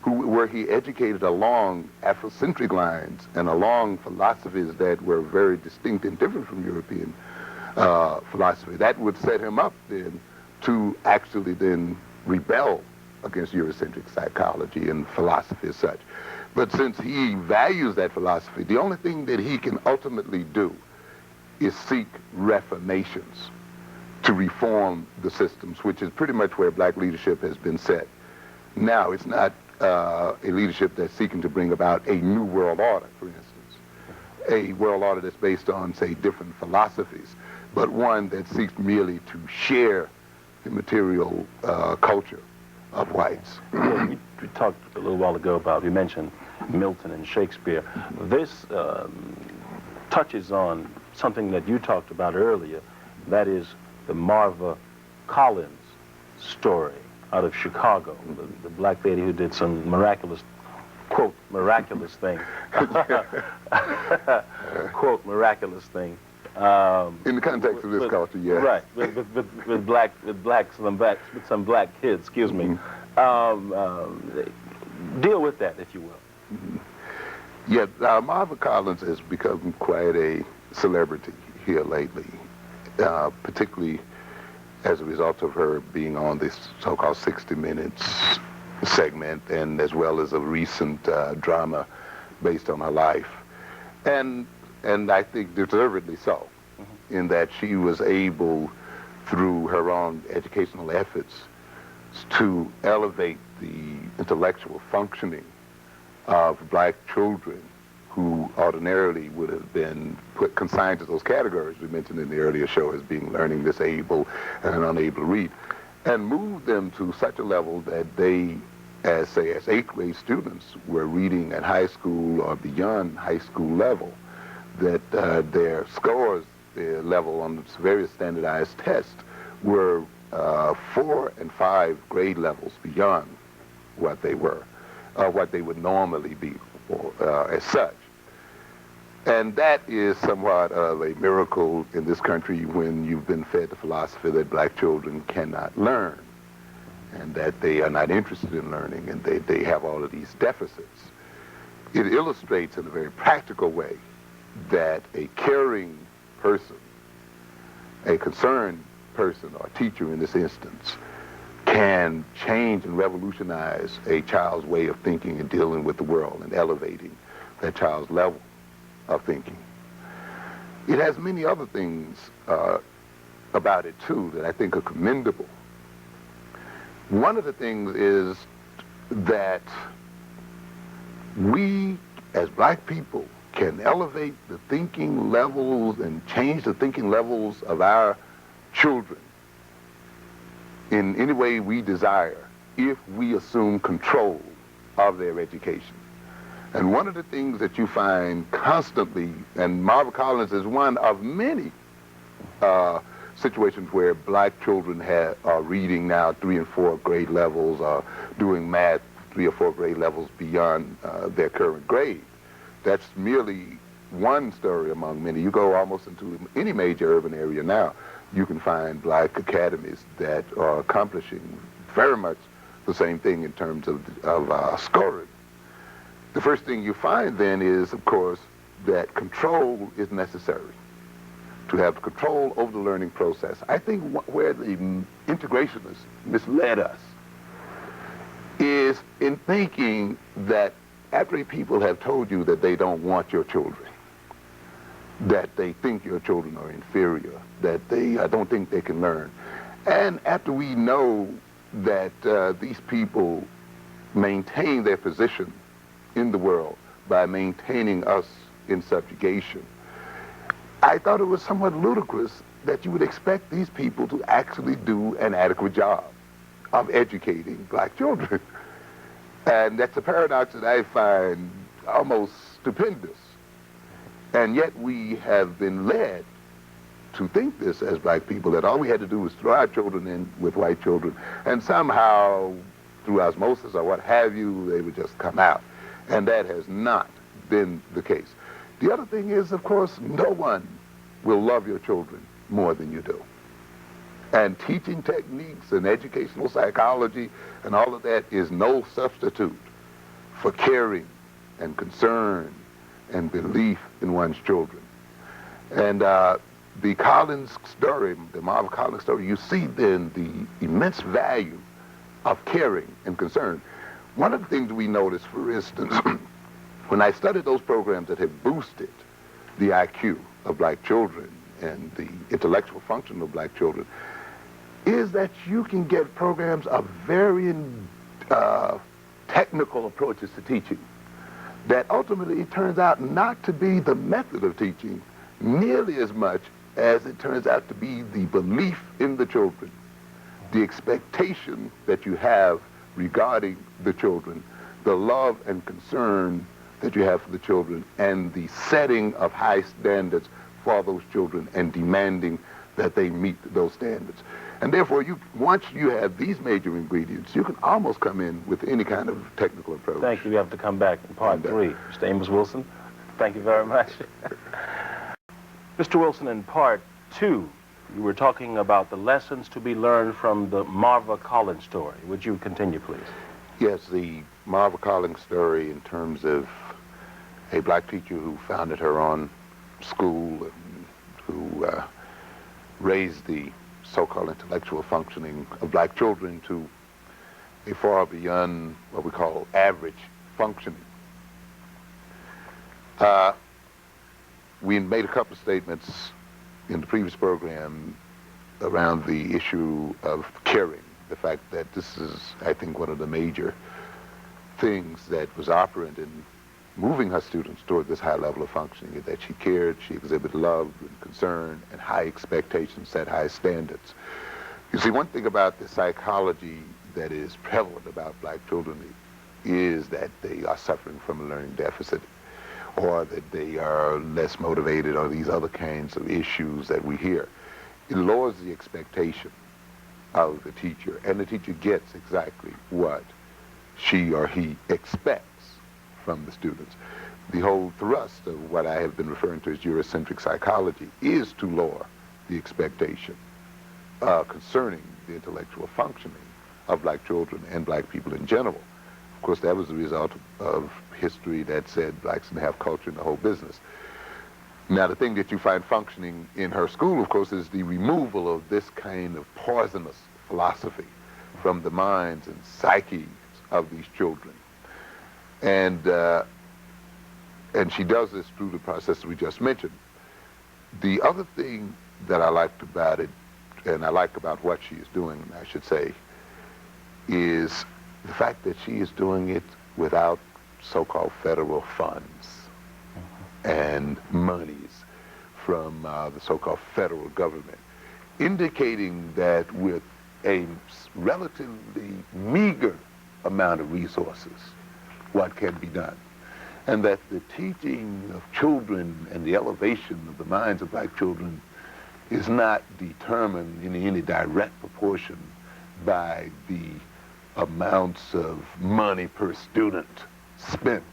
were he educated along Afrocentric lines and along philosophies that were very distinct and different from European philosophy, that would set him up then to actually then rebel against Eurocentric psychology and philosophy as such. But since he values that philosophy, the only thing that he can ultimately do is seek reformations to reform the systems, which is pretty much where black leadership has been set. Now, it's not a leadership that's seeking to bring about a new world order, for instance, a world order that's based on, say, different philosophies, but one that seeks merely to share the material culture of whites. Yeah, we talked a little while ago about, we mentioned Milton and Shakespeare. This touches on something that you talked about earlier, that is the Marva Collins story out of Chicago, the black lady who did some miraculous, quote, miraculous thing, quote, miraculous thing. In the context of this culture, yes. Right, with some black kids, excuse me. Deal with that, if you will. Yeah, Marva Collins has become quite a celebrity here lately, particularly as a result of her being on this so-called 60 Minutes segment, and as well as a recent drama based on her life. And I think deservedly so, in that she was able, through her own educational efforts, to elevate the intellectual functioning of black children who ordinarily would have been consigned to those categories we mentioned in the earlier show as being learning disabled and unable to read, and move them to such a level that they, as 8th grade students, were reading at high school or beyond high school level, that their scores, their level on various standardized tests were 4 and 5 grade levels beyond what they were, what they would normally be as such. And that is somewhat of a miracle in this country when you've been fed the philosophy that black children cannot learn, and that they are not interested in learning, and they have all of these deficits. It illustrates in a very practical way that a caring person, a concerned person or teacher in this instance, can change and revolutionize a child's way of thinking and dealing with the world and elevating that child's level of thinking. It has many other things about it, too, that I think are commendable. One of the things is that we, as black people, can elevate the thinking levels and change the thinking levels of our children in any way we desire if we assume control of their education. And one of the things that you find constantly, and Marva Collins is one of many situations where black children are reading now 3 and 4 grade levels, or doing math 3 or 4 grade levels beyond their current grade. That's merely one story among many. You go almost into any major urban area now, you can find black academies that are accomplishing very much the same thing in terms of scoring. The first thing you find then is, of course, that control is necessary. To have control over the learning process. I think where the integrationists misled us is in thinking that after people have told you that they don't want your children, that they think your children are inferior, that they don't think they can learn, and after we know that these people maintain their position in the world by maintaining us in subjugation, I thought it was somewhat ludicrous that you would expect these people to actually do an adequate job of educating black children. And that's a paradox that I find almost stupendous. And yet we have been led to think this as black people, that all we had to do was throw our children in with white children, and somehow, through osmosis or what have you, they would just come out. And that has not been the case. The other thing is, of course, no one will love your children more than you do. And teaching techniques and educational psychology and all of that is no substitute for caring and concern and belief in one's children. And the Collins story, the Marva Collins story, you see then the immense value of caring and concern. One of the things we noticed, for instance, when I studied those programs that have boosted the IQ of black children and the intellectual function of black children, is that you can get programs of varying technical approaches to teaching that ultimately turns out not to be the method of teaching nearly as much as it turns out to be the belief in the children, the expectation that you have regarding the children, the love and concern that you have for the children, and the setting of high standards for those children and demanding that they meet those standards. And therefore, once you have these major ingredients, you can almost come in with any kind of technical approach. Thank you. We have to come back in part 3. Mr. Amos Wilson, thank you very much. Mr. Wilson, in part 2, you were talking about the lessons to be learned from the Marva Collins story. Would you continue, please? Yes, the Marva Collins story in terms of a black teacher who founded her own school and who raised the so-called intellectual functioning of black children to a far beyond what we call average functioning. We made a couple of statements in the previous program around the issue of caring, the fact that this is, I think, one of the major things that was operant in moving her students toward this high level of functioning, that she cared, she exhibited love and concern and high expectations, set high standards. You see, one thing about the psychology that is prevalent about black children is that they are suffering from a learning deficit, or that they are less motivated, or these other kinds of issues that we hear. It lowers the expectation of the teacher, and the teacher gets exactly what she or he expects from the students. The whole thrust of what I have been referring to as Eurocentric psychology is to lower the expectation concerning the intellectual functioning of black children and black people in general. Of course, that was the result of history that said blacks didn't have culture in the whole business. Now, the thing that you find functioning in her school, of course, is the removal of this kind of poisonous philosophy from the minds and psyches of these children. And she does this through the process we just mentioned. The other thing that I liked about it, and I like about what she is doing, I should say, is the fact that she is doing it without so-called federal funds and monies from the so-called federal government, indicating that with a relatively meager amount of resources, what can be done, and that the teaching of children and the elevation of the minds of black children is not determined in any direct proportion by the amounts of money per student spent.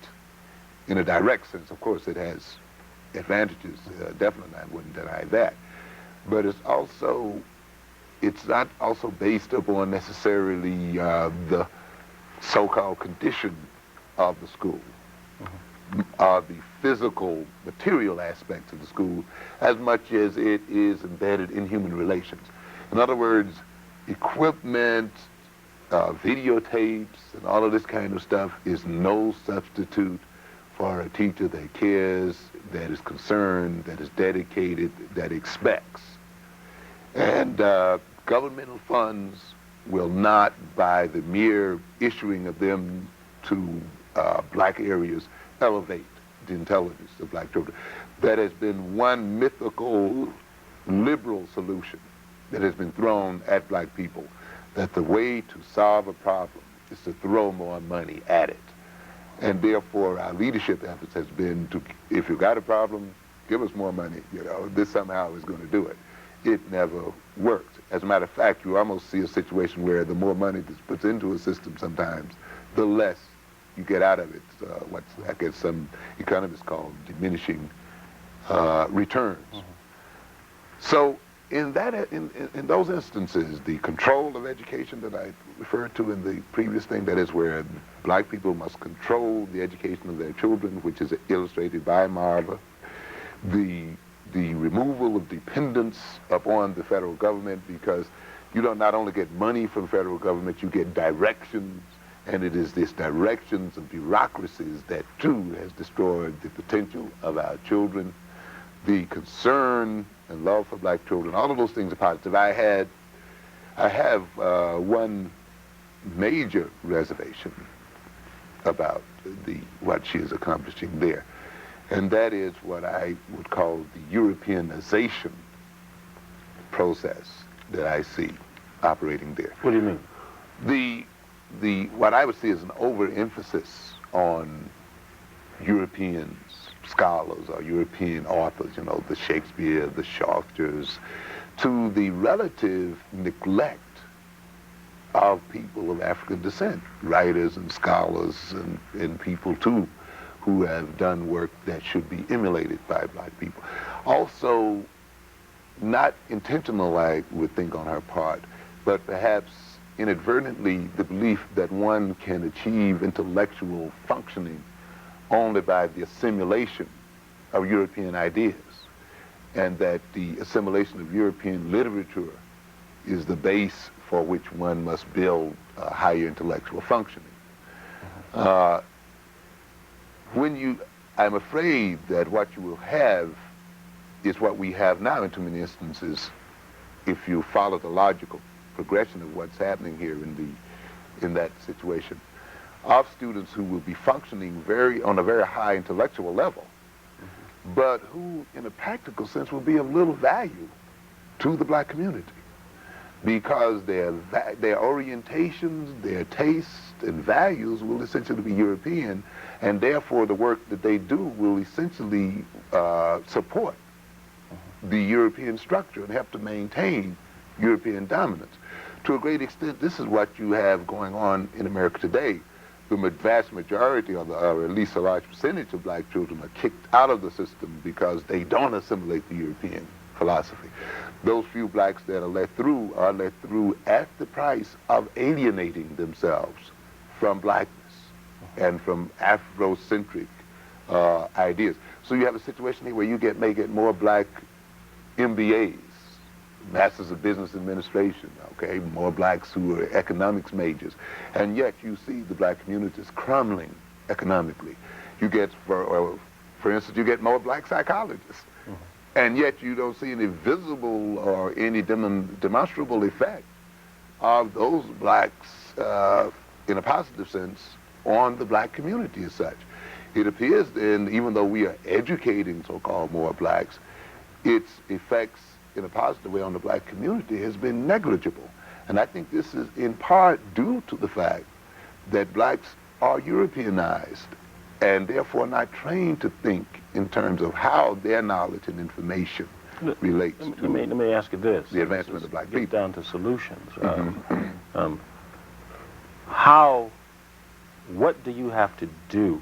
In a direct sense, of course, it has advantages, definitely, I wouldn't deny that. But it's not also based upon necessarily the so-called condition of the school, the physical, material aspects of the school, as much as it is embedded in human relations. In other words, equipment, videotapes and all of this kind of stuff is no substitute for a teacher that cares, that is concerned, that is dedicated, that expects. And governmental funds will not, by the mere issuing of them to black areas, elevate the intelligence of black children. That has been one mythical liberal solution that has been thrown at black people, that the way to solve a problem is to throw more money at it. And therefore, our leadership efforts has been to, if you got a problem, give us more money. You know, this somehow is going to do it. It never worked. As a matter of fact, you almost see a situation where the more money that's put into a system sometimes, the less you get out of it. What I guess some economists call diminishing returns. So in those instances, the control of education that I referred to in the previous thing, that is where black people must control the education of their children, which is illustrated by Marva, the removal of dependence upon the federal government, because you don't not only get money from the federal government, you get directions, and it is this directions of bureaucracies that too has destroyed the potential of our children. The concern and love for black children, all of those things are positive. I have one major reservation about what she is accomplishing there, and that is what I would call the Europeanization process that I see operating there. What do you mean? What I would see is an overemphasis on European scholars or European authors, you know, the Shakespeare, the Chaucers, to the relative neglect of people of African descent, writers and scholars and people too, who have done work that should be emulated by black people. Also, not intentional, I would think, on her part, but perhaps inadvertently the belief that one can achieve intellectual functioning only by the assimilation of European ideas, and that the assimilation of European literature is the base for which one must build higher intellectual functioning. I'm afraid that what you will have is what we have now in too many instances, if you follow the logical progression of what's happening here in that situation, of students who will be functioning on a very high intellectual level, but who in a practical sense will be of little value to the black community, because their orientations, their tastes and values will essentially be European, and therefore the work that they do will essentially support the European structure and help to maintain European dominance. To a great extent, this is what you have going on in America today. The vast majority, or at least a large percentage of black children, are kicked out of the system because they don't assimilate the European philosophy. Those few blacks that are let through at the price of alienating themselves from blackness and from Afrocentric ideas. So you have a situation here where you may get more black MBAs, Masters of Business Administration, okay, more blacks who are economics majors, and yet you see the black communities crumbling economically. You get, for instance, you get more black psychologists, and yet you don't see any visible or any demonstrable effect of those blacks in a positive sense on the black community as such. It appears then, even though we are educating so-called more blacks, its effects in a positive way on the black community has been negligible. And I think this is in part due to the fact that blacks are Europeanized and therefore not trained to think in terms of how their knowledge and information relates to let me ask you this. The advancement of black people. Down to solutions. What do you have to do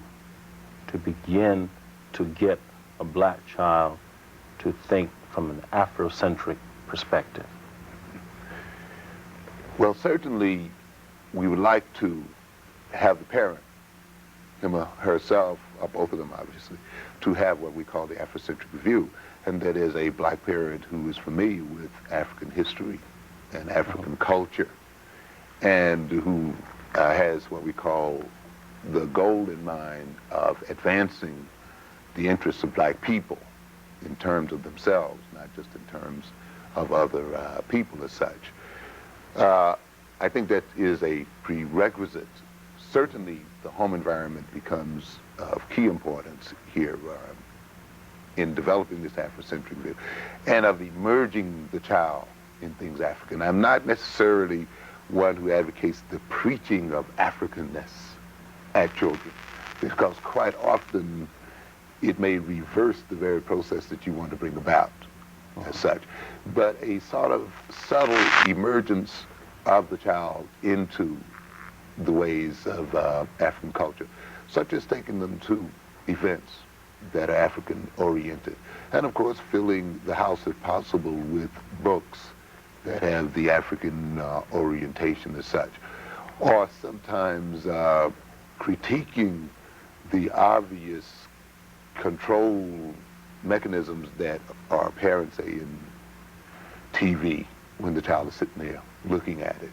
to begin to get a black child to think from an Afrocentric perspective? Well, certainly we would like to have the parent, him or herself, or both of them obviously, to have what we call the Afrocentric view, and that is a black parent who is familiar with African history and African culture, and who has what we call the goal in mind of advancing the interests of black people in terms of themselves, not just in terms of other people as such. I think that is a prerequisite. Certainly the home environment becomes of key importance here in developing this Afrocentric view and of emerging the child in things African. I'm not necessarily one who advocates the preaching of Africanness at children, because quite often it may reverse the very process that you want to bring about as such. But a sort of subtle emergence of the child into the ways of African culture, such as taking them to events that are African-oriented, and of course filling the house, if possible, with books that have the African orientation as such, or sometimes critiquing the obvious control mechanisms that are apparent, say, in TV when the child is sitting there looking at it,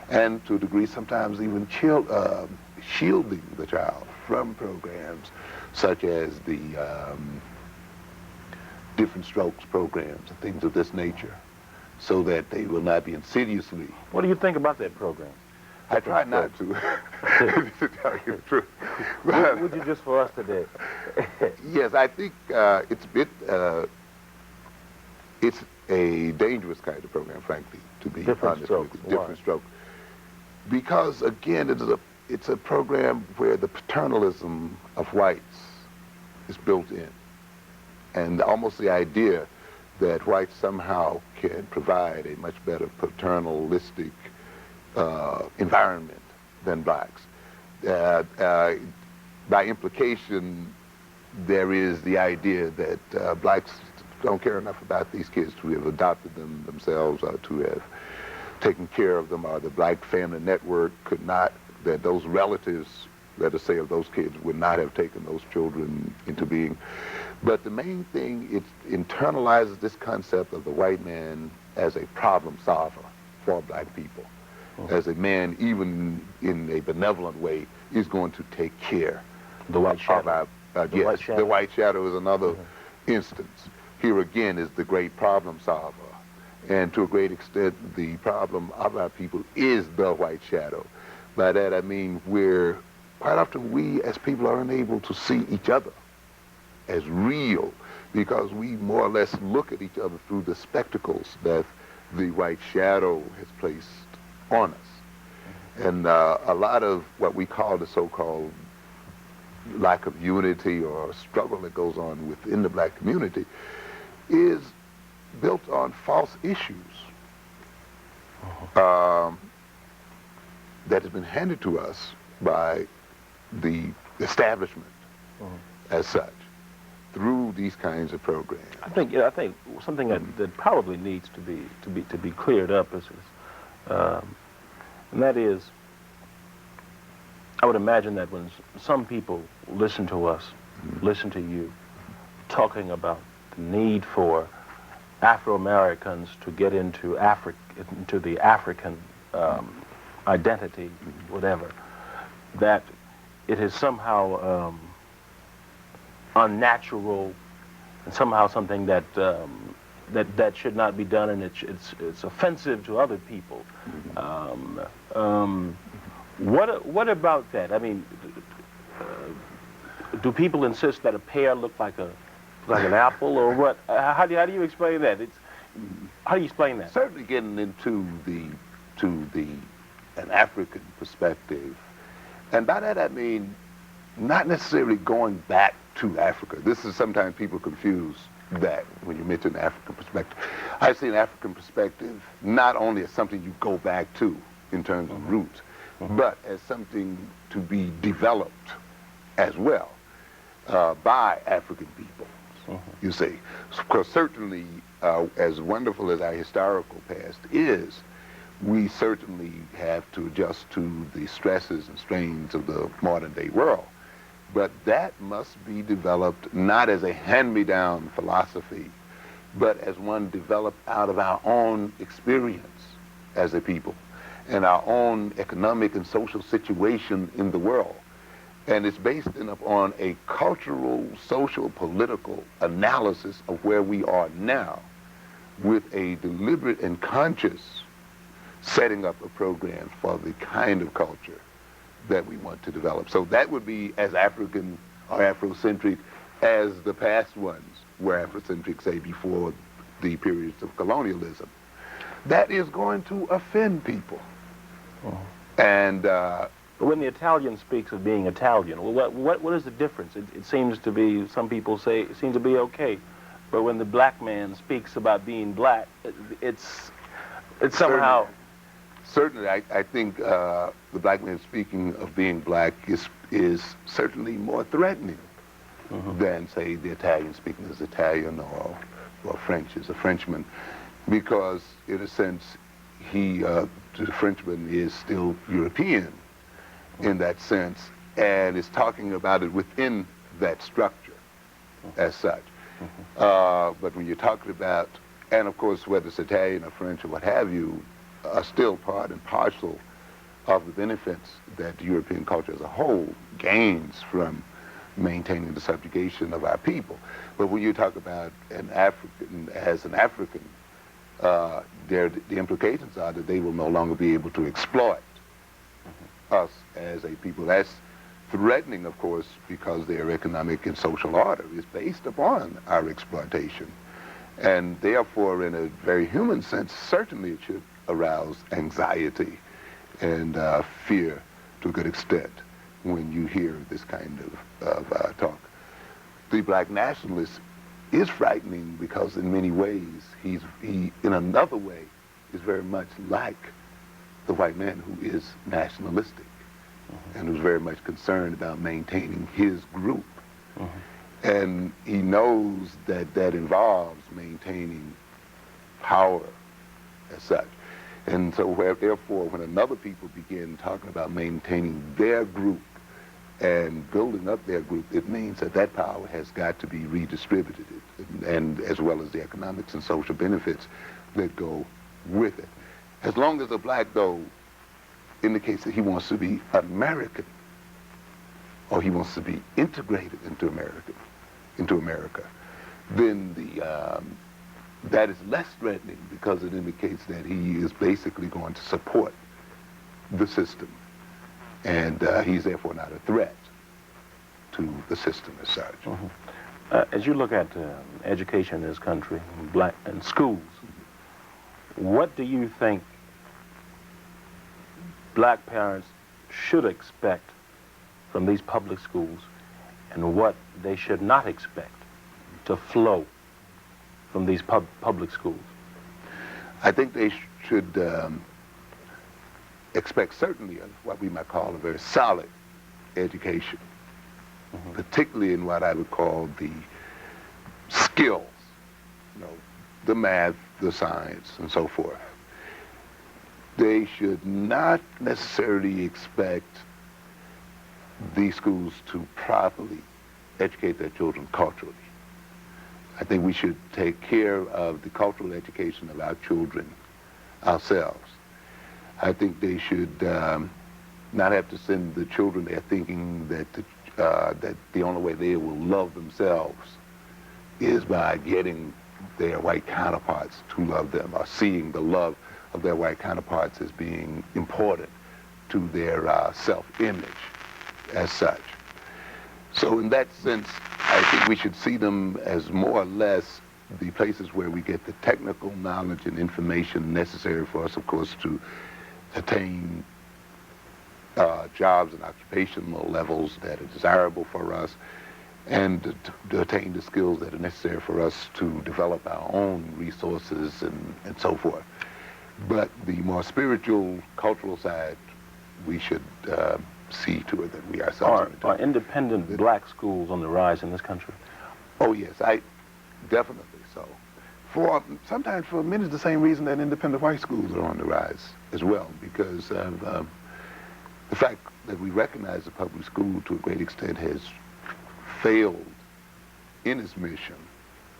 and to a degree sometimes even shielding the child from programs such as the different strokes programs and things of this nature, so that they will not be insidiously. What do you think about that program? I try not to, to tell you the truth. Would you just for us today? Yes, I think it's a bit, it's a dangerous kind of program, frankly, to be honest with you. Different stroke. Because again, it's a program where the paternalism of whites is built in, and almost the idea that whites somehow can provide a much better paternalistic environment than blacks. By implication, there is the idea that blacks don't care enough about these kids to have adopted them themselves, or to have taken care of them, or the black family network could not, that those relatives, let us say, of those kids would not have taken those children into being. But the main thing, it internalizes this concept of the white man as a problem solver for black people. As a man, even in a benevolent way, is going to take care. The white shadow. Yes, the white shadow is another instance. Here again is the great problem solver. And to a great extent, the problem of our people is the white shadow. By that I mean quite often we as people are unable to see each other as real, because we more or less look at each other through the spectacles that the white shadow has placed on us. And a lot of what we call the so-called lack of unity or struggle that goes on within the black community is built on false issues that has been handed to us by the establishment as such through these kinds of programs. I think something that probably needs to be cleared up is and that is, I would imagine that when some people listen to us, listen to you, talking about the need for Afro-Americans to get into the African identity, whatever, that it is somehow unnatural and somehow something that that should not be done, and it's offensive to other people. What about that? I mean, do people insist that a pear look like an apple, or what? How do you explain that? How do you explain that? Certainly getting into an African perspective, and by that I mean not necessarily going back to Africa. This is sometimes people confuse that when you mention African perspective. I see an African perspective not only as something you go back to in terms of roots, but as something to be developed as well by African people. You see, because certainly as wonderful as our historical past is, we certainly have to adjust to the stresses and strains of the modern day world. But that must be developed not as a hand-me-down philosophy, but as one developed out of our own experience as a people. and our own economic and social situation in the world. And it's based upon a cultural, social, political analysis of where we are now, with a deliberate and conscious setting up a program for the kind of culture that we want to develop. So that would be as African or Afrocentric as the past ones were Afrocentric, say, before the periods of colonialism. That is going to offend people. Oh. And but when the Italian speaks of being Italian, well, what is the difference? It seems to be, some people say, it seems to be okay. But when the black man speaks about being black, it's somehow... Certainly, I think the black man speaking of being black is certainly more threatening than, say, the Italian speaking as Italian or French as a Frenchman, because in a sense, the Frenchman is still European in that sense, and is talking about it within that structure as such. But when you're talking about, and of course, whether it's Italian or French or what have you, are still part and parcel of the benefits that the European culture as a whole gains from maintaining the subjugation of our people. But when you talk about an African as an African, the implications are that they will no longer be able to exploit us as a people. That's threatening, of course, because their economic and social order is based upon our exploitation. And therefore, in a very human sense, certainly it should arouse anxiety and fear to a good extent when you hear this kind of talk. The black nationalist is frightening because in many ways, he in another way is very much like the white man who is nationalistic and who's very much concerned about maintaining his group. And he knows that that involves maintaining power as such. And so therefore, when another people begin talking about maintaining their group and building up their group, it means that that power has got to be redistributed, and as well as the economics and social benefits that go with it. As long as the black, though, indicates that he wants to be American, or he wants to be integrated into America, then that is less threatening because it indicates that he is basically going to support the system, and he's therefore not a threat to the system as such. As you look at education in this country, black and schools, what do you think black parents should expect from these public schools, and what they should not expect to flow from these public schools? I think they should expect certainly what we might call a very solid education, particularly in what I would call the skills, the math, the science, and so forth. They should not necessarily expect these schools to properly educate their children culturally. I think we should take care of the cultural education of our children ourselves. I think they should not have to send the children there thinking that that the only way they will love themselves is by getting their white counterparts to love them, or seeing the love of their white counterparts as being important to their self-image as such. So in that sense, I think we should see them as more or less the places where we get the technical knowledge and information necessary for us, of course, to attain jobs and occupational levels that are desirable for us, and to attain the skills that are necessary for us to develop our own resources and so forth. But the more spiritual, cultural side, we should see to it that we ourselves are independent black schools on the rise in this country? Oh yes, definitely so. Sometimes for many the same reason that independent white schools are on the rise as well, because of the fact that we recognize the public school to a great extent has failed in its mission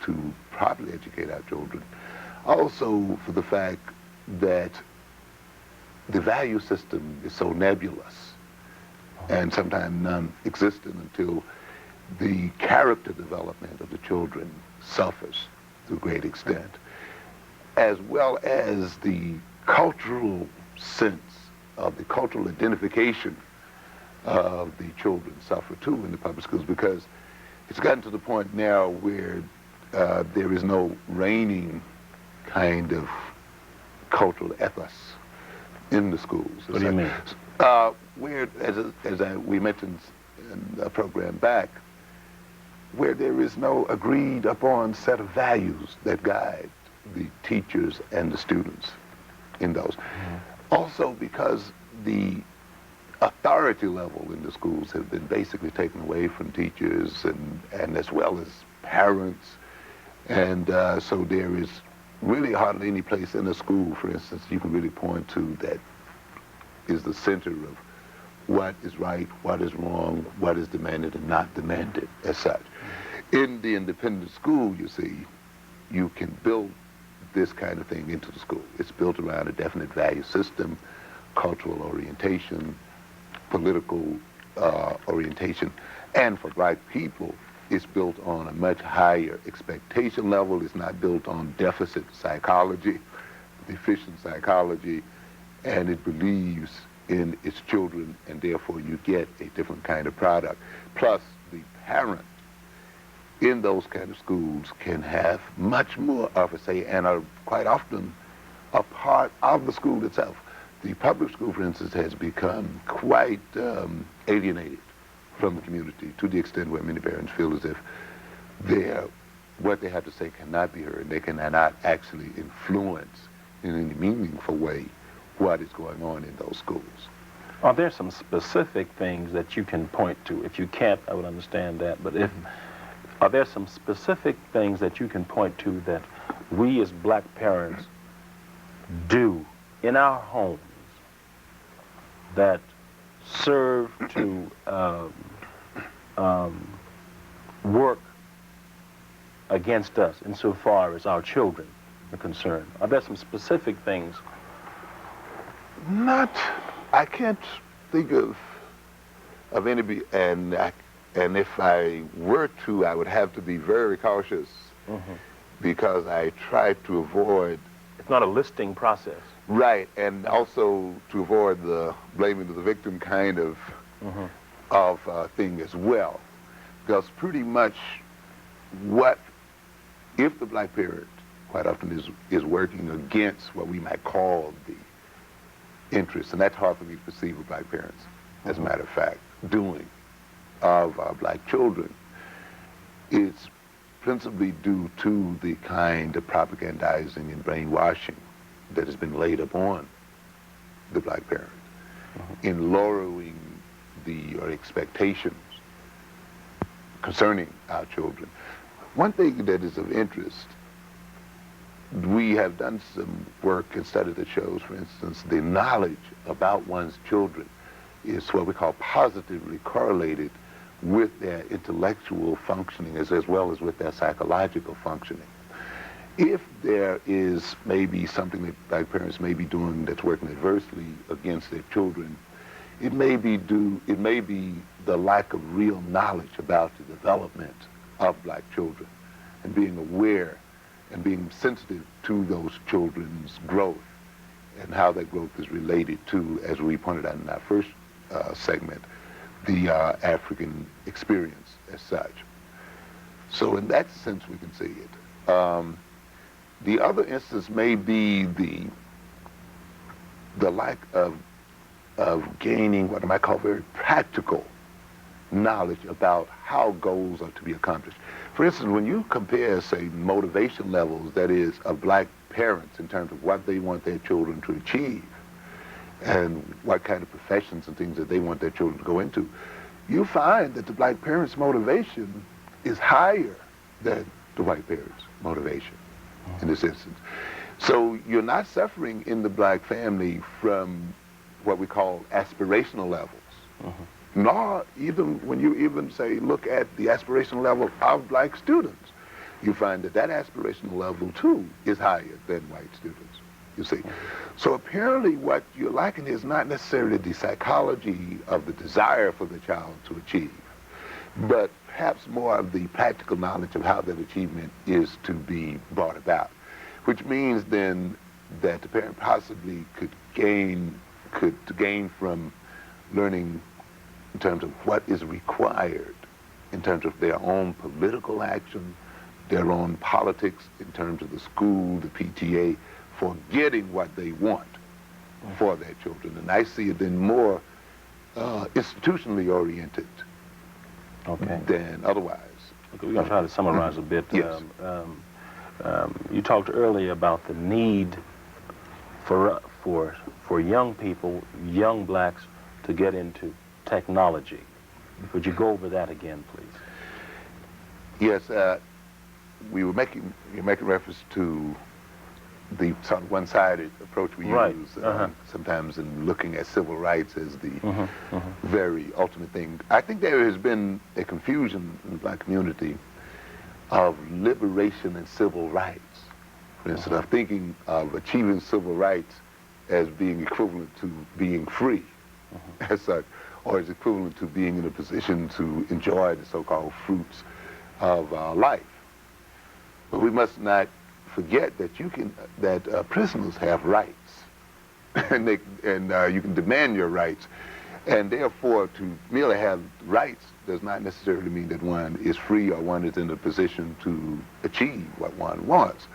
to properly educate our children. Also for the fact that the value system is so nebulous and sometimes non-existent until the character development of the children suffers to a great extent, as well as the cultural sense of the cultural identification of the children suffer too in the public schools, because it's gotten to the point now where there is no reigning kind of cultural ethos in the schools. What do you mean? Where, we mentioned in a program back, where there is no agreed upon set of values that guide the teachers and the students in those. Also because the authority level in the schools has been basically taken away from teachers and as well as parents. And so there is really hardly any place in a school, for instance, you can really point to that is the center of what is right, what is wrong, what is demanded and not demanded as such. In the independent school, you see, you can build this kind of thing into the school. It's built around a definite value system, cultural orientation, political orientation, and for black people, it's built on a much higher expectation level. It's not built on deficit psychology, deficient psychology, and it believes in its children, and therefore you get a different kind of product. Plus, the parent in those kind of schools can have much more of a say and are quite often a part of the school itself. The public school, for instance, has become quite alienated from the community to the extent where many parents feel as if what they have to say cannot be heard. They cannot actually influence in any meaningful way what is going on in those schools. Are there some specific things that you can point to? If you can't, I would understand that. But are there some specific things that you can point to that we as black parents do in our homes that serve to work against us insofar as our children are concerned? Are there some specific things? I can't think of any, and if I were to, I would have to be very cautious because I try to avoid. It's not a listing process. Right, and also to avoid the blaming of the victim kind of thing as well. Because pretty much if the black parent quite often is working against what we might call the interests, and that's hard for me to perceive of black parents, as a matter of fact, doing of our black children, it's principally due to the kind of propagandizing and brainwashing that has been laid upon the black parent in lowering our expectations concerning our children. One thing that is of interest, we have done some work and study that shows, for instance, the knowledge about one's children is what we call positively correlated with their intellectual functioning as well as with their psychological functioning. If there is maybe something that black parents may be doing that's working adversely against their children, it may be the lack of real knowledge about the development of black children and being aware and being sensitive to those children's growth and how that growth is related to, as we pointed out in our first segment, the African experience as such. So in that sense we can see it. The other instance may be the lack of gaining what I might call very practical knowledge about how goals are to be accomplished. For instance, when you compare, say, motivation levels, that is, of black parents in terms of what they want their children to achieve and what kind of professions and things that they want their children to go into, you find that the black parents' motivation is higher than the white parents' motivation in this instance. So you're not suffering in the black family from what we call aspirational levels. Nor even when you look at the aspirational level of black students, you find that aspirational level too is higher than white students. you see. So apparently what you're lacking is not necessarily the psychology of the desire for the child to achieve, but perhaps more of the practical knowledge of how that achievement is to be brought about, which means then that the parent possibly could gain from learning in terms of what is required in terms of their own political action, their own politics, in terms of the school, the PTA, for getting what they want for their children. And I see it then more institutionally oriented than otherwise. Okay, we're going to try to summarize a bit. Yes. You talked earlier about the need for young people, young blacks, to get into technology. Would you go over that again, please? Yes, you're making reference to the sort of one-sided approach we use sometimes in looking at civil rights as the very ultimate thing. I think there has been a confusion in the black community of liberation and civil rights. For instance, of thinking of achieving civil rights as being equivalent to being free as such, or is equivalent to being in a position to enjoy the so-called fruits of life. But we must not forget that prisoners have rights, and you can demand your rights, and therefore to merely have rights does not necessarily mean that one is free or one is in a position to achieve what one wants.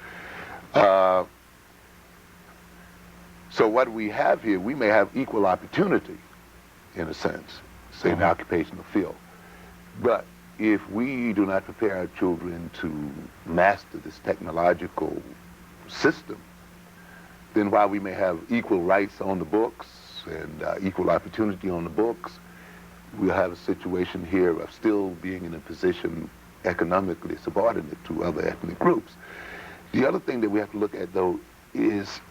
So what we have here, we may have equal opportunity, in a sense, say in the occupational field. But if we do not prepare our children to master this technological system, then while we may have equal rights on the books and equal opportunity on the books, we'll have a situation here of still being in a position economically subordinate to other ethnic groups. The other thing that we have to look at, though, is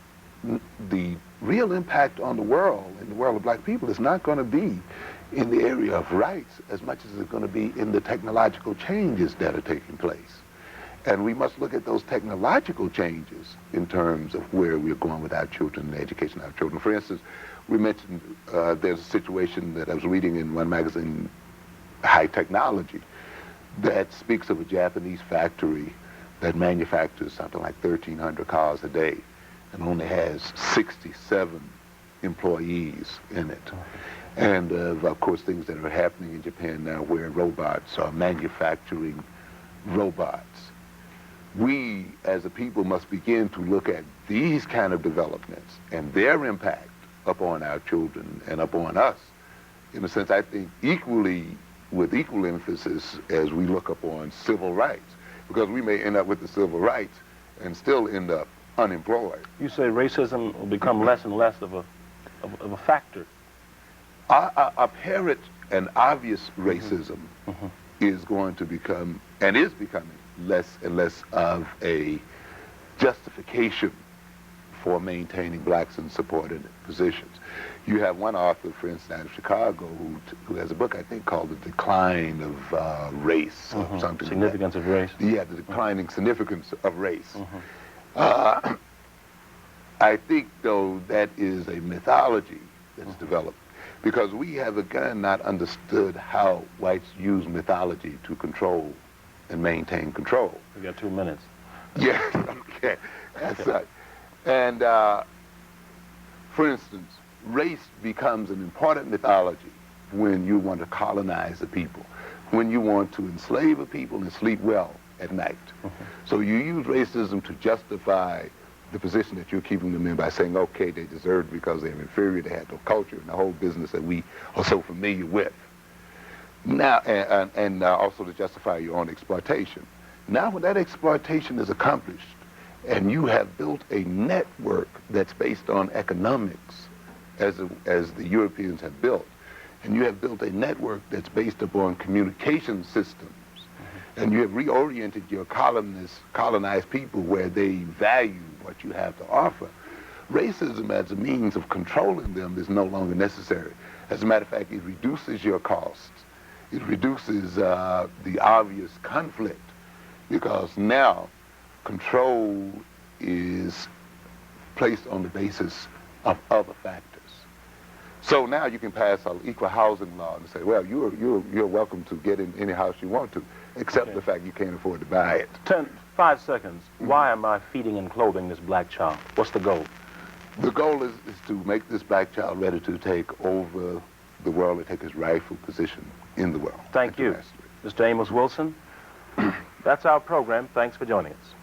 the real impact on the world, in the world of black people, is not going to be in the area of rights as much as it's going to be in the technological changes that are taking place. And we must look at those technological changes in terms of where we're going with our children and the education of our children. For instance, we mentioned there's a situation that I was reading in one magazine, High Technology, that speaks of a Japanese factory that manufactures something like 1,300 cars a day and only has 67 employees in it. And of course, things that are happening in Japan now where robots are manufacturing robots. We, as a people, must begin to look at these kind of developments and their impact upon our children and upon us. In a sense, I think with equal emphasis as we look upon civil rights, because we may end up with the civil rights and still end up unemployed. You say racism will become less and less of a factor. Apparent and obvious racism is going to become, and is becoming, less and less of a justification for maintaining blacks in supported positions. You have one author, for instance, out of Chicago, who has a book, I think, called The Decline of Race, or something. Significance of race. Yeah, The Declining Significance of Race. I think, though, that is a mythology that's developed, because we have, again, not understood how whites use mythology to control and maintain control. We got 2 minutes. Yeah, okay, that's right. And, for instance, race becomes an important mythology when you want to colonize a people, when you want to enslave a people and sleep well at night. So you use racism to justify the position that you're keeping them in by saying, okay, they deserved because they're inferior, they had no culture, and the whole business that we are so familiar with. Now, and also to justify your own exploitation. Now, when that exploitation is accomplished, and you have built a network that's based on economics, as the Europeans have built, and you have built a network that's based upon communication systems, and you have reoriented your colonized people where they value what you have to offer, racism as a means of controlling them is no longer necessary. As a matter of fact, it reduces your costs. It reduces the obvious conflict, because now control is placed on the basis of other factors. So now you can pass an equal housing law and say, well, you're welcome to get in any house you want to, except the fact you can't afford to buy it. 5 seconds. Why am I feeding and clothing this black child? What's the goal? The goal is to make this black child ready to take over the world and take his rightful position in the world. Thank you. Mr. Amos Wilson, that's our program. Thanks for joining us.